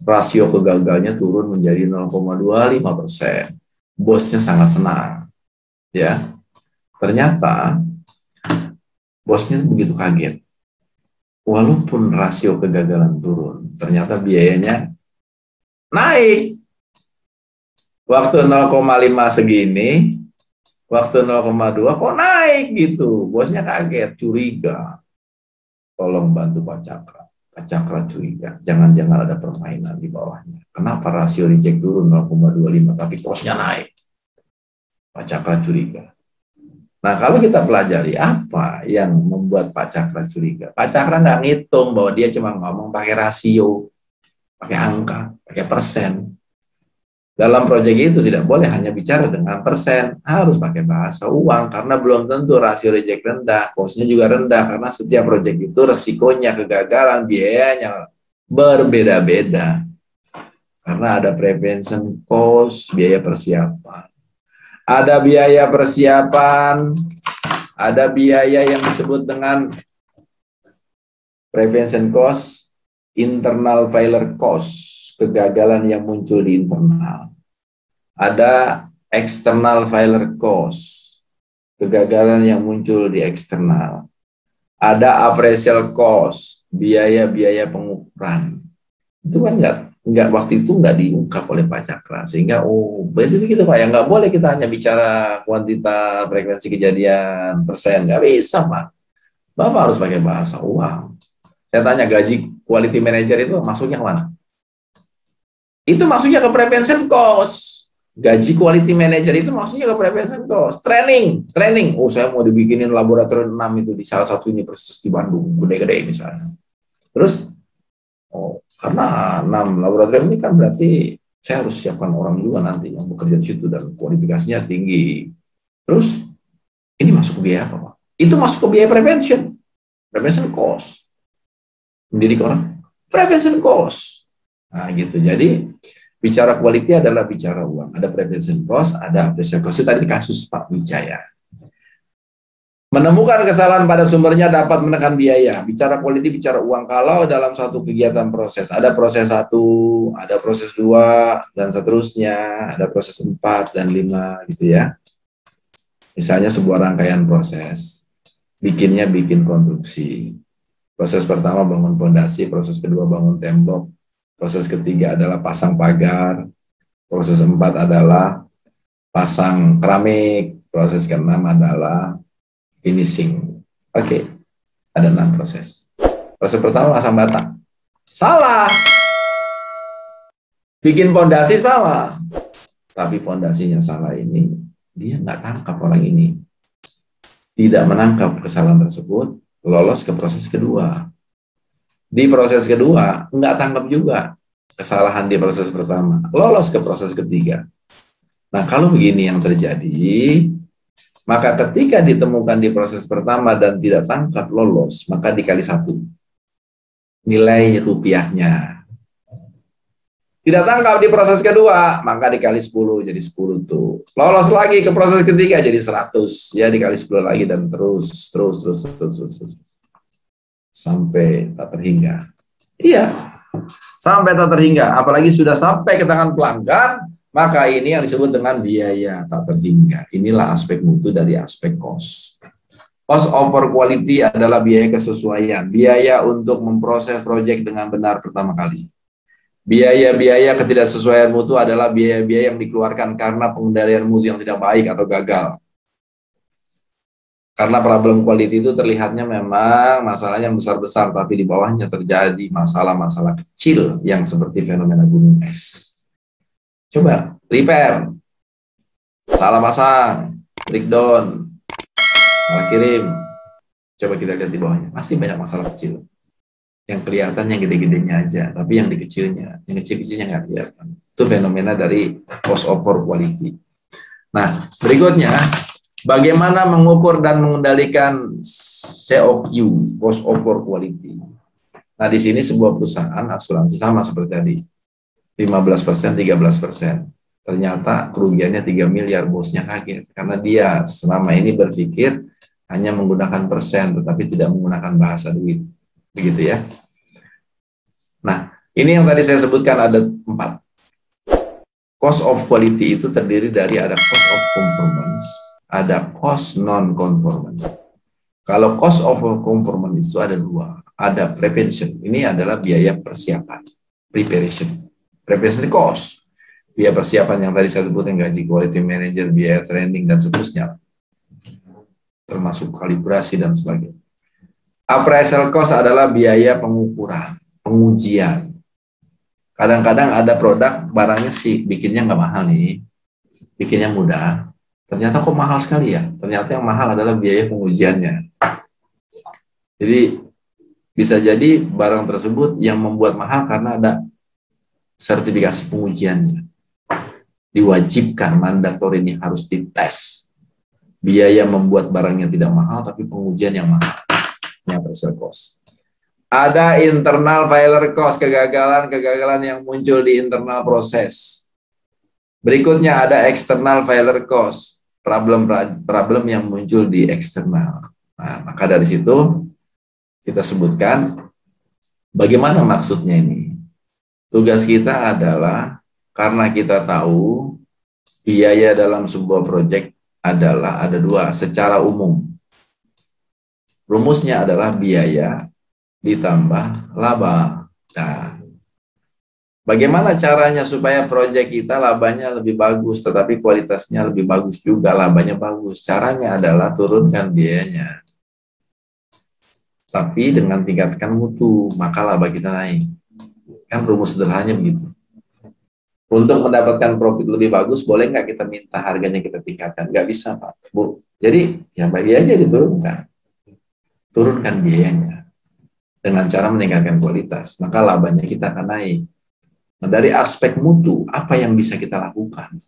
A: rasio kegagalnya turun menjadi 0,25%. Bosnya sangat senang. Ya, ternyata bosnya begitu kaget. Walaupun rasio kegagalan turun, ternyata biayanya naik. Waktu 0,5 segini, waktu 0,2 kok naik gitu. Bosnya kaget, curiga. Tolong bantu Pak Cakra. Pak Cakra curiga, jangan-jangan ada permainan di bawahnya. Kenapa rasio reject turun 0,25 tapi kosnya naik? Pak Cakra curiga. Nah, kalau kita pelajari apa yang membuat Pak Cakra curiga? Pak Cakra nggak ngitung bahwa dia cuma ngomong pakai rasio, pakai angka, pakai persen. Dalam proyek itu tidak boleh hanya bicara dengan persen, harus pakai bahasa uang karena belum tentu rasio reject rendah, cost-nya juga rendah karena setiap proyek itu resikonya kegagalan, biayanya berbeda-beda. Karena ada prevention cost, biaya persiapan. Ada biaya persiapan, ada biaya yang disebut dengan prevention cost, internal failure cost, kegagalan yang muncul di internal. Ada external failure cost, kegagalan yang muncul di eksternal. Ada appraisal cost, biaya-biaya pengukuran. Itu kan nggak waktu itu nggak diungkap oleh Pak Cakra, sehingga begitu Pak, ya nggak boleh kita hanya bicara kuantitas, frekuensi kejadian, persen, nggak bisa Pak. Bapak harus pakai bahasa uang. Saya tanya gaji quality manager itu masuknya ke mana? Itu maksudnya ke prevention cost. Gaji quality manager itu maksudnya ke prevention cost. Training. Saya mau dibikinin laboratorium 6 itu di salah satu universitas di Bandung, gede-gede misalnya. Terus, karena 6 laboratorium ini kan berarti saya harus siapkan orang juga nanti yang bekerja di situ dan kualifikasinya tinggi. Terus, ini masuk ke biaya apa, Pak? Itu masuk ke biaya prevention cost. Mendidik orang, prevention cost. Nah, gitu. Jadi, bicara quality adalah bicara uang. Ada prevention cost, ada appraisal cost. Tadi kasus Pak Wijaya. Menemukan kesalahan pada sumbernya dapat menekan biaya. Bicara quality, bicara uang. Kalau dalam satu kegiatan proses, ada proses 1, ada proses 2, dan seterusnya, ada proses 4 dan 5, gitu ya. Misalnya sebuah rangkaian proses. Bikin konstruksi. Proses pertama bangun fondasi, proses kedua bangun tembok, proses ketiga adalah pasang pagar, proses 4 adalah pasang keramik, proses ke-6 adalah finishing. Oke, ada 6 proses. Proses pertama pasang bata. Salah. Bikin fondasi salah. Tapi fondasinya salah ini, dia nggak tangkap orang ini. Tidak menangkap kesalahan tersebut, lolos ke proses kedua. Di proses kedua, nggak tangkap juga kesalahan di proses pertama. Lolos ke proses ketiga. Nah, kalau begini yang terjadi, maka ketika ditemukan di proses pertama dan tidak tangkap lolos, maka dikali 1. Nilai rupiahnya. Tidak tangkap di proses kedua, maka dikali 10, jadi 10 tuh. Lolos lagi ke proses ketiga, jadi 100. Ya, dikali 10 lagi dan terus. Sampai tak terhingga. Iya, sampai tak terhingga. Apalagi sudah sampai ke tangan pelanggan, maka ini yang disebut dengan biaya tak terhingga. Inilah aspek mutu dari aspek cost. Cost over quality adalah biaya kesesuaian. Biaya untuk memproses proyek dengan benar pertama kali. Biaya-biaya ketidaksesuaian mutu adalah biaya-biaya yang dikeluarkan karena pengendalian mutu yang tidak baik atau gagal. Karena problem quality itu terlihatnya memang masalahnya besar-besar, tapi di bawahnya terjadi masalah-masalah kecil yang seperti fenomena gunung es. Coba repair, salah pasang, breakdown, salah kirim. Coba kita lihat di bawahnya, masih banyak masalah kecil. Yang kelihatan yang gede-gedenya aja, tapi yang di kecilnya, yang kecil-kecilnya nggak kelihatan. Itu fenomena dari cost over quality. Nah, berikutnya, bagaimana mengukur dan mengendalikan COQ, cost over quality. Nah, di sini sebuah perusahaan asuransi sama seperti tadi, 15%, 13%. Ternyata kerugiannya 3 miliar, bosnya kaget. Karena dia selama ini berpikir hanya menggunakan persen, tetapi tidak menggunakan bahasa duit. Begitu ya. Nah, ini yang tadi saya sebutkan ada 4. Cost of quality itu terdiri dari ada cost of conformance, ada cost non-conformance. Kalau cost of conformance itu ada 2. Ada prevention, ini adalah biaya persiapan. Preparation. Preparation cost. Biaya persiapan yang tadi saya sebutkan, gaji quality manager, biaya training, dan seterusnya. Termasuk kalibrasi dan sebagainya. Appraisal cost adalah biaya pengukuran, pengujian. Kadang-kadang ada produk barangnya sih bikinnya nggak mahal nih, bikinnya mudah. Ternyata kok mahal sekali ya? Ternyata yang mahal adalah biaya pengujiannya. Jadi bisa jadi barang tersebut yang membuat mahal karena ada sertifikasi pengujiannya. Diwajibkan, mandatori ini harus dites. Biaya membuat barangnya tidak mahal, tapi pengujian yang mahal. Ini appraisal cost. Ada internal failure cost, kegagalan yang muncul di internal proses. Berikutnya ada external failure cost, problem yang muncul di eksternal. Nah, maka dari situ kita sebutkan bagaimana maksudnya ini. Tugas kita adalah karena kita tahu biaya dalam sebuah proyek adalah ada 2 secara umum. Rumusnya adalah biaya ditambah laba. Nah, bagaimana caranya supaya proyek kita labanya lebih bagus, tetapi kualitasnya lebih bagus juga, labanya bagus? Caranya adalah turunkan biayanya. Tapi dengan tingkatkan mutu, maka laba kita naik. Kan rumus sederhananya begitu. Untuk mendapatkan profit lebih bagus, boleh nggak kita minta harganya kita tingkatkan? Nggak bisa, Pak, Bu. Jadi, ya bagi aja diturunkan. Turunkan biayanya. Dengan cara meningkatkan kualitas, maka labanya kita akan naik. Nah, dari aspek mutu, apa yang bisa kita lakukan?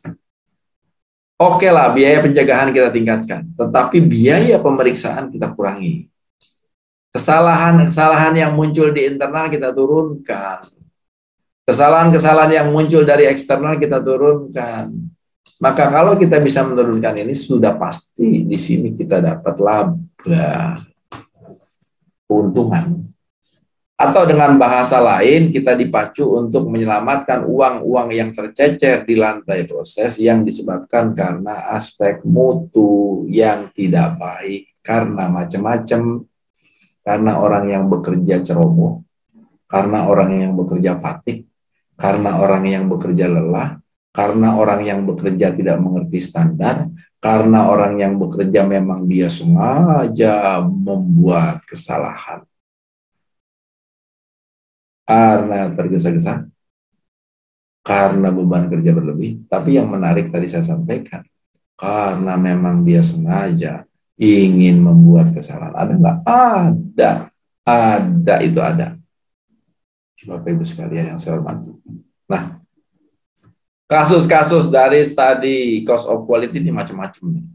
A: Oke lah, biaya penjagaan kita tingkatkan, tetapi biaya pemeriksaan kita kurangi. Kesalahan-kesalahan yang muncul di internal kita turunkan. Kesalahan-kesalahan yang muncul dari eksternal kita turunkan. Maka kalau kita bisa menurunkan ini, sudah pasti di sini kita dapat laba, keuntungan. Atau dengan bahasa lain, kita dipacu untuk menyelamatkan uang-uang yang tercecer di lantai proses yang disebabkan karena aspek mutu yang tidak baik, karena macam-macam, karena orang yang bekerja ceroboh, karena orang yang bekerja fatigue, karena orang yang bekerja lelah, karena orang yang bekerja tidak mengerti standar, karena orang yang bekerja memang dia sengaja membuat kesalahan. Karena tergesa-gesa, karena beban kerja berlebih, tapi yang menarik tadi saya sampaikan, karena memang dia sengaja ingin membuat kesalahan. Ada nggak? Ada, itu ada. Bapak Ibu sekalian yang saya hormati. Nah, kasus-kasus dari tadi cost of quality ini macam-macam.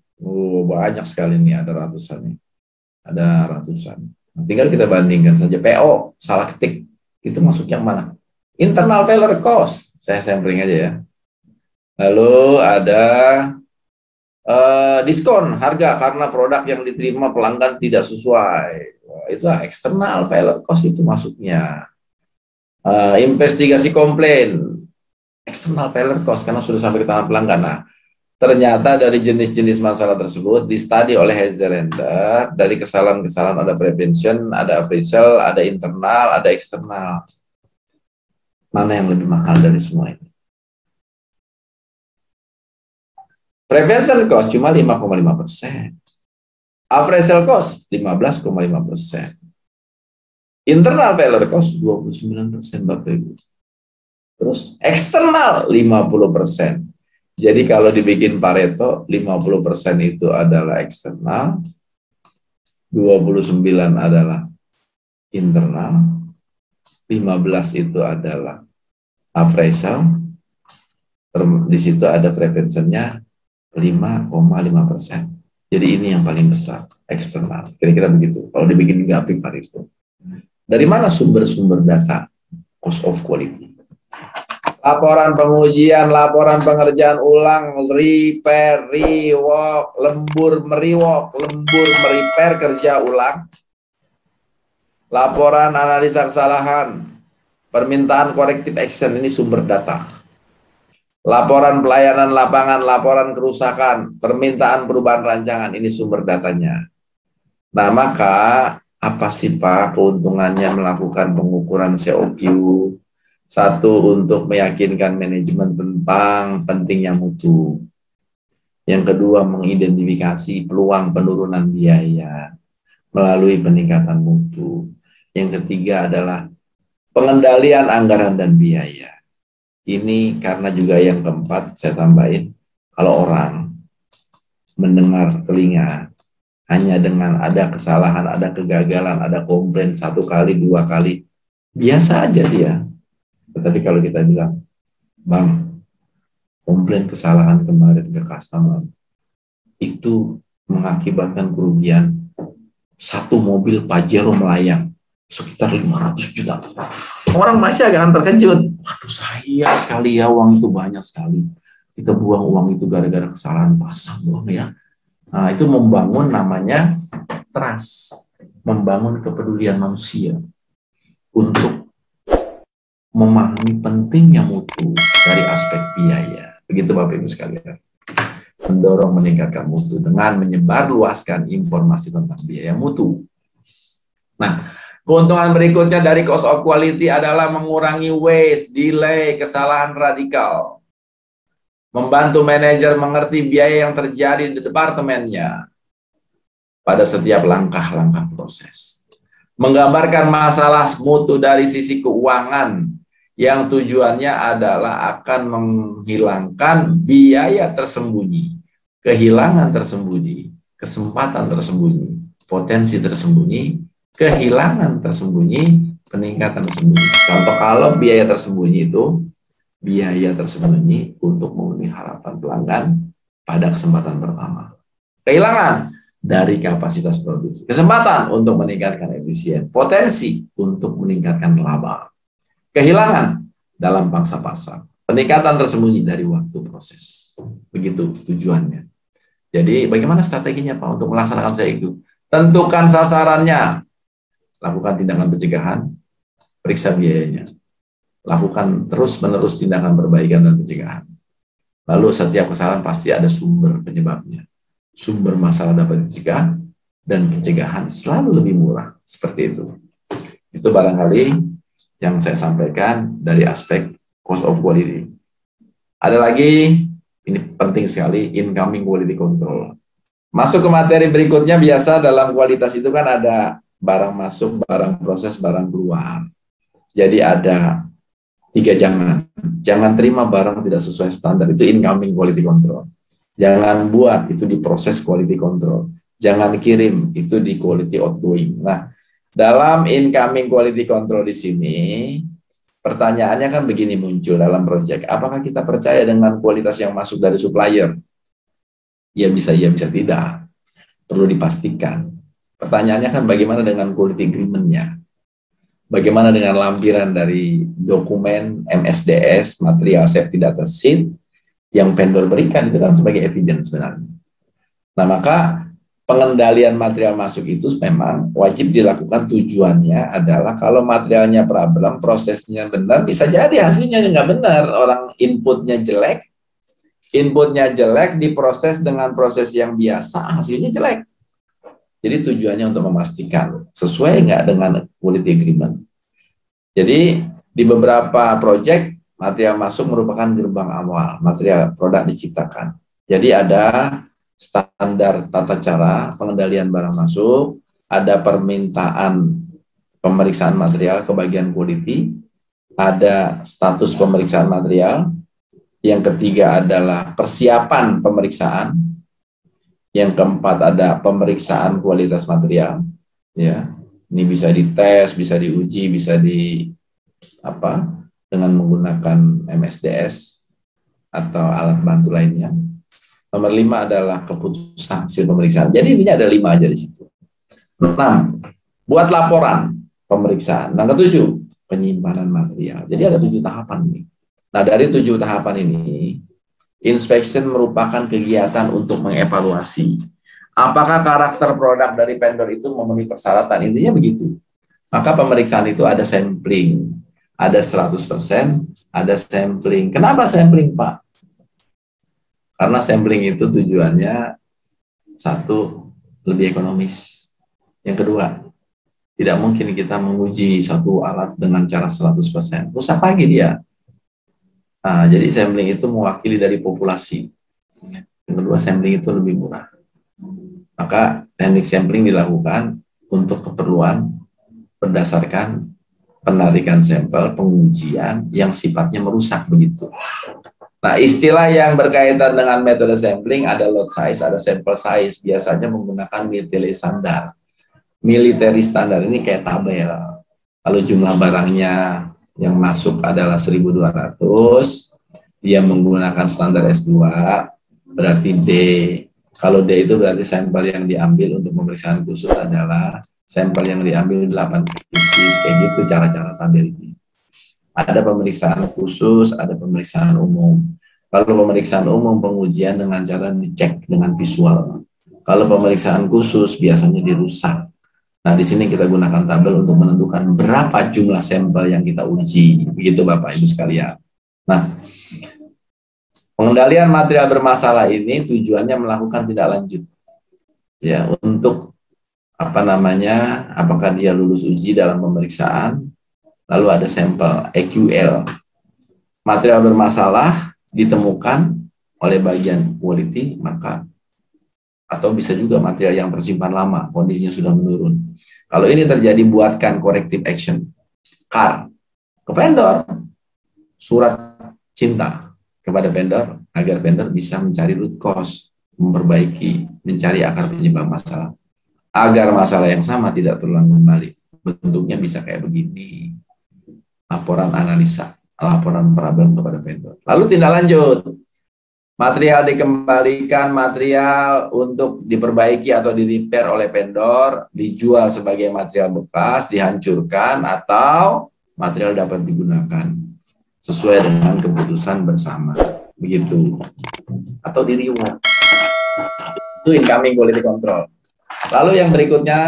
A: Banyak sekali nih, ada ratusan nih. Ada ratusan. Nah, tinggal kita bandingkan saja. PO, salah ketik. Itu masuk yang mana? Internal failure cost. Saya sampling aja ya. Lalu ada diskon harga karena produk yang diterima pelanggan tidak sesuai. Itu external failure cost itu masuknya. Investigasi komplain. External failure cost karena sudah sampai ke tangan pelanggan. Nah, ternyata dari jenis-jenis masalah tersebut di-study oleh Hezer-Renter, dari kesalahan-kesalahan ada prevention, ada appraisal, ada internal, ada eksternal. Mana yang lebih mahal dari semua ini? Prevention cost cuma 5,5%. Appraisal cost 15,5%. Internal failure cost 29%, Bapak Ibu. Terus eksternal 50%. Jadi kalau dibikin Pareto, 50% itu adalah eksternal, 29 adalah internal, 15 itu adalah appraisal, di situ ada preventionnya 5,5%. Jadi ini yang paling besar, eksternal. Kira-kira begitu. Kalau dibikin grafik Pareto. Dari mana sumber-sumber data cost of quality? Laporan pengujian, laporan pengerjaan ulang, repair, rework, lembur meriwork, lembur merepair kerja ulang, laporan analisa kesalahan, permintaan corrective action, ini sumber data. Laporan pelayanan lapangan, laporan kerusakan, permintaan perubahan rancangan, ini sumber datanya. Nah, maka apa sih Pak keuntungannya melakukan pengukuran COQ? Satu, untuk meyakinkan manajemen tentang pentingnya mutu. Yang kedua, mengidentifikasi peluang penurunan biaya melalui peningkatan mutu. Yang ketiga adalah pengendalian anggaran dan biaya. Ini karena juga yang keempat, saya tambahin, kalau orang mendengar telinga hanya dengan ada kesalahan, ada kegagalan, ada komplain 1 kali, 2 kali, biasa aja dia. Tetapi kalau kita bilang, Bang, komplain kesalahan kemarin ke customer, itu mengakibatkan kerugian 1 mobil Pajero melayang, sekitar 500 juta. Orang masih agak terkejut. Waduh, saya sekali ya, uang itu banyak sekali. Kita buang uang itu gara-gara kesalahan pasang doang ya. Nah, itu membangun namanya trust, membangun kepedulian manusia untuk memahami pentingnya mutu dari aspek biaya. Begitu Bapak Ibu sekalian. Mendorong meningkatkan mutu dengan menyebarluaskan informasi tentang biaya mutu. Nah, keuntungan berikutnya dari cost of quality adalah mengurangi waste, delay, kesalahan radikal. Membantu manajer mengerti biaya yang terjadi di departemennya pada setiap langkah-langkah proses. Menggambarkan masalah mutu dari sisi keuangan yang tujuannya adalah akan menghilangkan biaya tersembunyi, kehilangan tersembunyi, kesempatan tersembunyi, potensi tersembunyi, kehilangan tersembunyi, peningkatan tersembunyi. Contoh kalau biaya tersembunyi itu biaya tersembunyi untuk memenuhi harapan pelanggan pada kesempatan pertama. Kehilangan dari kapasitas produksi, kesempatan untuk meningkatkan efisien, potensi untuk meningkatkan laba. Kehilangan dalam pangsa pasar, peningkatan tersembunyi dari waktu proses. Begitu tujuannya. Jadi bagaimana strateginya Pak untuk melaksanakan itu? Tentukan sasarannya, lakukan tindakan pencegahan, periksa biayanya, lakukan terus-menerus tindakan perbaikan dan pencegahan. Lalu setiap kesalahan pasti ada sumber penyebabnya. Sumber masalah dapat dicegah dan pencegahan selalu lebih murah. Seperti itu. Itu barangkali yang saya sampaikan dari aspek cost of quality. Ada lagi, ini penting sekali, incoming quality control. Masuk ke materi berikutnya, biasa dalam kualitas itu kan ada barang masuk, barang proses, barang keluar. Jadi ada 3 jangan. Jangan terima barang tidak sesuai standar, itu incoming quality control. Jangan buat, itu di proses quality control. Jangan kirim, itu di quality outgoing. Nah, dalam incoming quality control di sini, pertanyaannya kan begini muncul dalam proyek. Apakah kita percaya dengan kualitas yang masuk dari supplier? Ya bisa tidak. Perlu dipastikan. Pertanyaannya kan bagaimana dengan quality agreement-nya? Bagaimana dengan lampiran dari dokumen MSDS, material safety data sheet, yang vendor berikan itu kan sebagai evidence sebenarnya. Nah, maka pengendalian material masuk itu memang wajib dilakukan, tujuannya adalah kalau materialnya problem, prosesnya benar, bisa jadi hasilnya nggak benar. Orang inputnya jelek diproses dengan proses yang biasa, hasilnya jelek. Jadi tujuannya untuk memastikan sesuai nggak dengan quality agreement. Jadi di beberapa proyek material masuk merupakan gerbang awal material produk diciptakan. Jadi ada standar tata cara pengendalian barang masuk, ada permintaan pemeriksaan material ke bagian quality, ada status pemeriksaan material, yang ketiga adalah persiapan pemeriksaan, yang keempat ada pemeriksaan kualitas material, ya. Ini bisa dites, bisa diuji, bisa dengan menggunakan MSDS atau alat bantu lainnya. Nomor 5 adalah keputusan hasil pemeriksaan. Jadi ini ada 5 aja di situ. 6, buat laporan pemeriksaan. Yang ke-7, penyimpanan material. Jadi ada 7 tahapan ini. Nah, dari 7 tahapan ini, inspection merupakan kegiatan untuk mengevaluasi apakah karakter produk dari vendor itu memenuhi persyaratan. Intinya begitu. Maka pemeriksaan itu ada sampling, ada 100%, ada sampling. Kenapa sampling, Pak? Karena sampling itu tujuannya, satu, lebih ekonomis. Yang kedua, tidak mungkin kita menguji satu alat dengan cara 100%. Rusak lagi dia. Nah, jadi sampling itu mewakili dari populasi. Yang kedua, sampling itu lebih murah. Maka teknik sampling dilakukan untuk keperluan berdasarkan penarikan sampel, pengujian yang sifatnya merusak begitu. Nah, istilah yang berkaitan dengan metode sampling ada lot size, ada sample size. Biasanya menggunakan military standar. Military standar ini kayak tabel. Kalau jumlah barangnya yang masuk adalah 1.200, dia menggunakan standar S2, berarti D. Kalau D itu berarti sampel yang diambil untuk pemeriksaan khusus adalah sampel yang diambil 8 pieces, kayak gitu cara-cara tabel ini. Ada pemeriksaan khusus, ada pemeriksaan umum. Kalau pemeriksaan umum, pengujian dengan cara dicek dengan visual. Kalau pemeriksaan khusus biasanya dirusak. Nah, di sini kita gunakan tabel untuk menentukan berapa jumlah sampel yang kita uji. Begitu Bapak Ibu sekalian. Nah, pengendalian material bermasalah ini tujuannya melakukan tindak lanjut. Ya, untuk apakah dia lulus uji dalam pemeriksaan, lalu ada sampel EQL. Material bermasalah ditemukan oleh bagian quality, maka atau bisa juga material yang tersimpan lama, kondisinya sudah menurun. Kalau ini terjadi, buatkan corrective action. CAR ke vendor, surat cinta kepada vendor agar vendor bisa mencari root cause, memperbaiki, mencari akar penyebab masalah. Agar masalah yang sama tidak terulang kembali. Bentuknya bisa kayak begini. Laporan analisa, laporan problem kepada vendor. Lalu tindak lanjut. Material dikembalikan, material untuk diperbaiki atau di-repair oleh vendor, dijual sebagai material bekas, dihancurkan, atau material dapat digunakan sesuai dengan keputusan bersama. Begitu. Atau di-reward. Itu incoming quality control. Lalu yang berikutnya,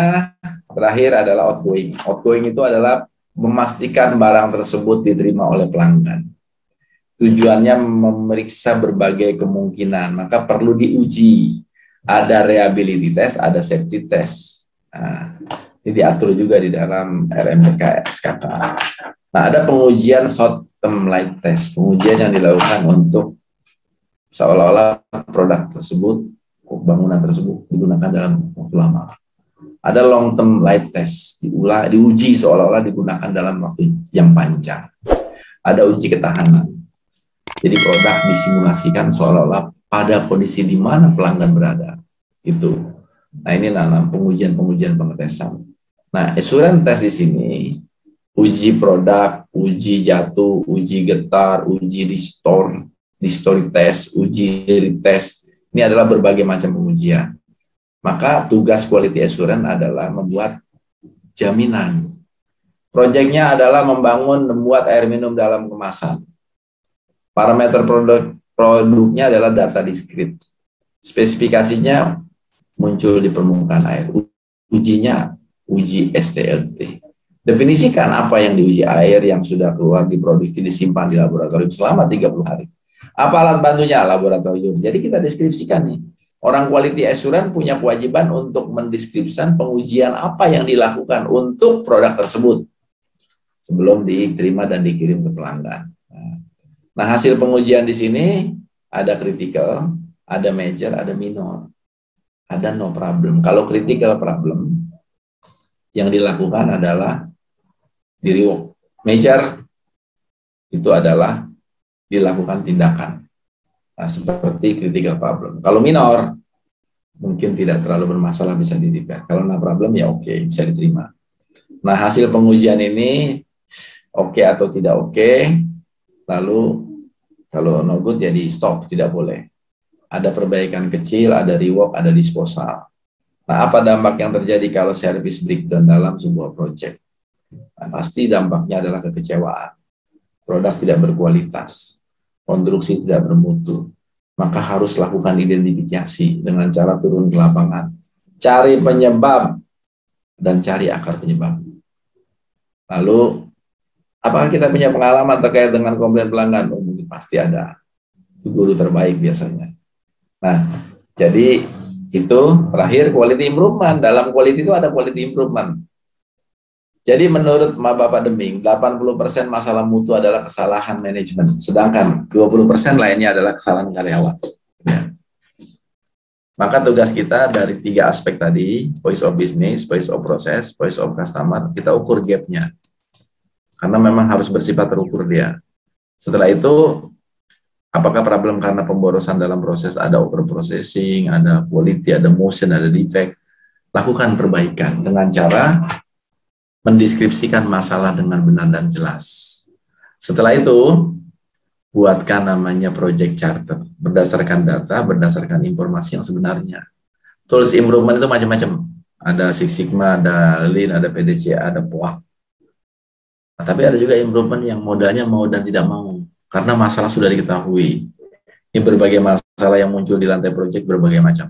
A: terakhir adalah outgoing. Outgoing itu adalah memastikan barang tersebut diterima oleh pelanggan. Tujuannya memeriksa berbagai kemungkinan, maka perlu diuji. Ada reliability test, ada safety test. Nah, ini diatur juga di dalam RMPK SKK. Nah, ada pengujian short term life test, pengujian yang dilakukan untuk seolah-olah produk tersebut, bangunan tersebut digunakan dalam waktu lama. Ada long term life test, diuji seolah-olah digunakan dalam waktu yang panjang. Ada uji ketahanan. Jadi produk disimulasikan seolah-olah pada kondisi di mana pelanggan berada. Itu. Nah, ini dalam pengujian pengetesan. Nah, assurance test di sini, uji produk, uji jatuh, uji getar, uji restore test, uji retest. Ini adalah berbagai macam pengujian. Maka tugas quality assurance adalah membuat jaminan. Proyeknya adalah membuat air minum dalam kemasan. Parameter produknya adalah data diskrit. Spesifikasinya muncul di permukaan air. Ujinya, uji STLT. Definisikan apa yang diuji: air yang sudah keluar, diproduksi, disimpan di laboratorium selama 30 hari. Apa alat bantunya? Laboratorium. Jadi kita deskripsikan nih. Orang quality assurance punya kewajiban untuk mendeskripsikan pengujian apa yang dilakukan untuk produk tersebut sebelum diterima dan dikirim ke pelanggan. Nah, hasil pengujian di sini ada critical, ada major, ada minor. ada no problem. Kalau critical problem, yang dilakukan adalah di rework. Major itu adalah dilakukan tindakan. Nah, seperti critical problem. Kalau minor, mungkin tidak terlalu bermasalah, bisa di repair. Kalau no problem, ya oke, bisa diterima. Nah, hasil pengujian ini oke atau tidak oke, lalu kalau no good, ya di stop, tidak boleh. Ada perbaikan kecil, ada rework, ada disposal. Nah, apa dampak yang terjadi kalau service breakdown dalam sebuah project? Nah, pasti dampaknya adalah kekecewaan. Produk tidak berkualitas, konstruksi tidak bermutu. Maka harus lakukan identifikasi dengan cara turun ke lapangan. Cari penyebab dan cari akar penyebab. Lalu, apakah kita punya pengalaman terkait dengan komplain pelanggan? Oh, mungkin pasti ada. Itu guru terbaik biasanya. Nah, jadi itu terakhir quality improvement. Dalam quality itu ada quality improvement. Jadi menurut Bapak Deming, 80% masalah mutu adalah kesalahan manajemen, sedangkan 20% lainnya adalah kesalahan karyawan. Ya. Maka tugas kita dari 3 aspek tadi, voice of business, voice of process, voice of customer, kita ukur gap-nya. Karena memang harus bersifat terukur dia. Setelah itu, apakah problem karena pemborosan dalam proses, ada overprocessing, ada quality, ada motion, ada defect. Lakukan perbaikan dengan cara mendeskripsikan masalah dengan benar dan jelas. Setelah itu, buatkan namanya project charter. Berdasarkan data, berdasarkan informasi yang sebenarnya. Tools improvement itu macam-macam. Ada Six Sigma, ada Lean, ada PDCA, ada POAK. Nah, tapi ada juga improvement yang modalnya mau dan tidak mau. Karena masalah sudah diketahui. Ini berbagai masalah yang muncul di lantai proyek berbagai macam.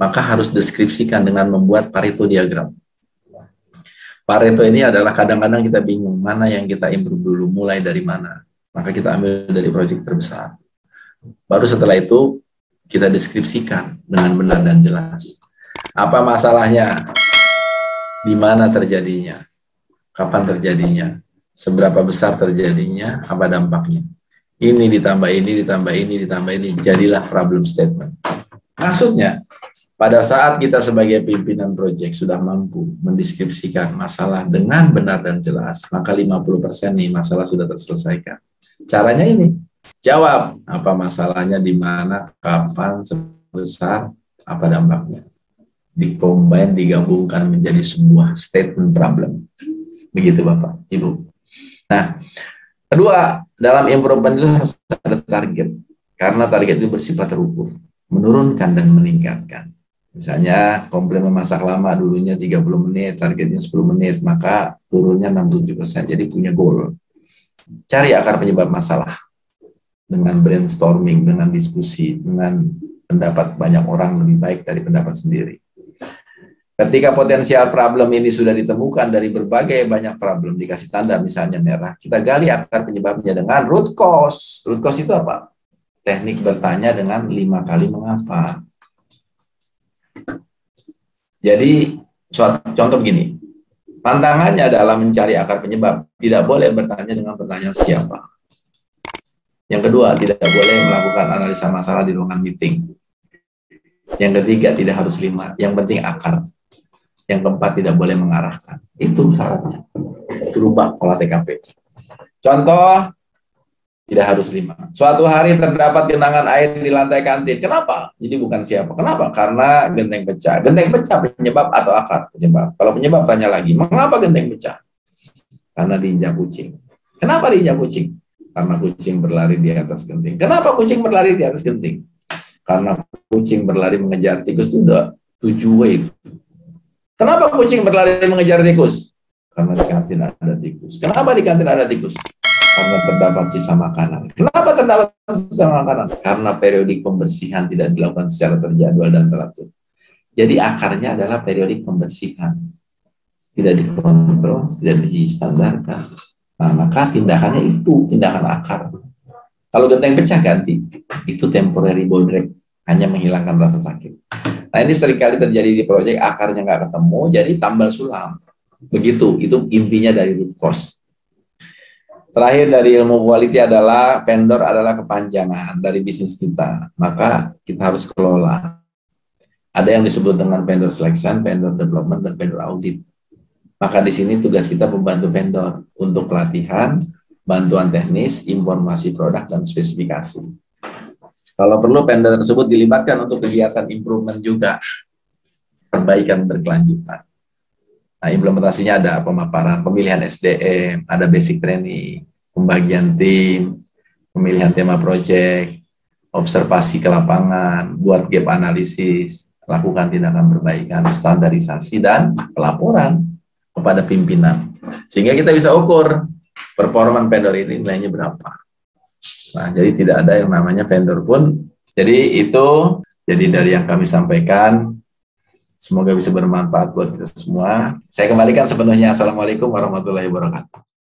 A: Maka harus deskripsikan dengan membuat Pareto diagram. Pareto ini adalah kadang-kadang kita bingung mana yang kita improve dulu, mulai dari mana. Maka kita ambil dari proyek terbesar. Baru setelah itu kita deskripsikan dengan benar dan jelas. Apa masalahnya? Di mana terjadinya? Kapan terjadinya? Seberapa besar terjadinya? Apa dampaknya? Ini ditambah ini, ditambah ini, ditambah ini. Jadilah problem statement. Maksudnya, pada saat kita sebagai pimpinan proyek sudah mampu mendeskripsikan masalah dengan benar dan jelas, maka 50% nih masalah sudah terselesaikan. Caranya ini, jawab apa masalahnya, di mana, kapan, sebesar, apa dampaknya. Dikombin, digabungkan menjadi sebuah statement problem. Begitu Bapak, Ibu. Nah, kedua, dalam improvement itu harus ada target. Karena target itu bersifat terukur. Menurunkan dan meningkatkan. Misalnya, komplain memasak lama dulunya 30 menit, targetnya 10 menit, maka turunnya 67%. Jadi punya goal. Cari akar penyebab masalah. Dengan brainstorming, dengan diskusi, dengan pendapat banyak orang lebih baik dari pendapat sendiri. Ketika potensial problem ini sudah ditemukan dari berbagai banyak problem, dikasih tanda misalnya merah, kita gali akar penyebabnya dengan root cause. Root cause itu apa? Teknik bertanya dengan 5 kali mengapa. Jadi, contoh begini, tantangannya adalah mencari akar penyebab. Tidak boleh bertanya dengan pertanyaan siapa. Yang kedua, tidak boleh melakukan analisa masalah di ruangan meeting. Yang ketiga, tidak harus 5. Yang penting akar. Yang keempat, tidak boleh mengarahkan. Itu syaratnya. Berubah pola TKP. Contoh, tidak harus 5. Suatu hari terdapat genangan air di lantai kantin. Kenapa? Jadi bukan siapa. Kenapa? Karena genteng pecah. Genteng pecah penyebab atau akar penyebab. Kalau penyebab, tanya lagi. Mengapa genteng pecah? Karena diinjak kucing. Kenapa diinjak kucing? Karena kucing berlari di atas genting. Kenapa kucing berlari di atas genting? Karena kucing berlari mengejar tikus. Itu udah 7 way. Kenapa kucing berlari mengejar tikus? Karena di kantin ada tikus. Kenapa di kantin ada tikus? Karena terdapat sisa makanan. Kenapa terdapat sisa makanan? Karena periodik pembersihan tidak dilakukan secara terjadwal dan teratur. Jadi akarnya adalah periodik pembersihan. Tidak dikontrol, tidak distandarkan. Nah, maka tindakannya itu tindakan akar. Kalau genteng pecah, ganti. Itu temporary bone break. Hanya menghilangkan rasa sakit. Nah, ini seringkali terjadi di proyek, akarnya nggak ketemu, jadi tambal sulam. Begitu, itu intinya dari root cause. Terakhir dari ilmu quality adalah vendor adalah kepanjangan dari bisnis kita. Maka kita harus kelola. Ada yang disebut dengan vendor selection, vendor development, dan vendor audit. Maka di sini tugas kita membantu vendor untuk pelatihan, bantuan teknis, informasi produk, dan spesifikasi. Kalau perlu, vendor tersebut dilibatkan untuk kegiatan improvement juga, perbaikan berkelanjutan. Nah, implementasinya ada pemaparan, pemilihan SDM, ada basic training, pembagian tim, pemilihan tema project, observasi ke lapangan, buat gap analisis, lakukan tindakan perbaikan, standarisasi, dan pelaporan kepada pimpinan. Sehingga kita bisa ukur performa vendor ini nilainya berapa. Nah, jadi tidak ada yang namanya vendor pun. Jadi itu, jadi dari yang kami sampaikan, semoga bisa bermanfaat buat kita semua. Saya kembalikan sepenuhnya. Assalamualaikum warahmatullahi wabarakatuh.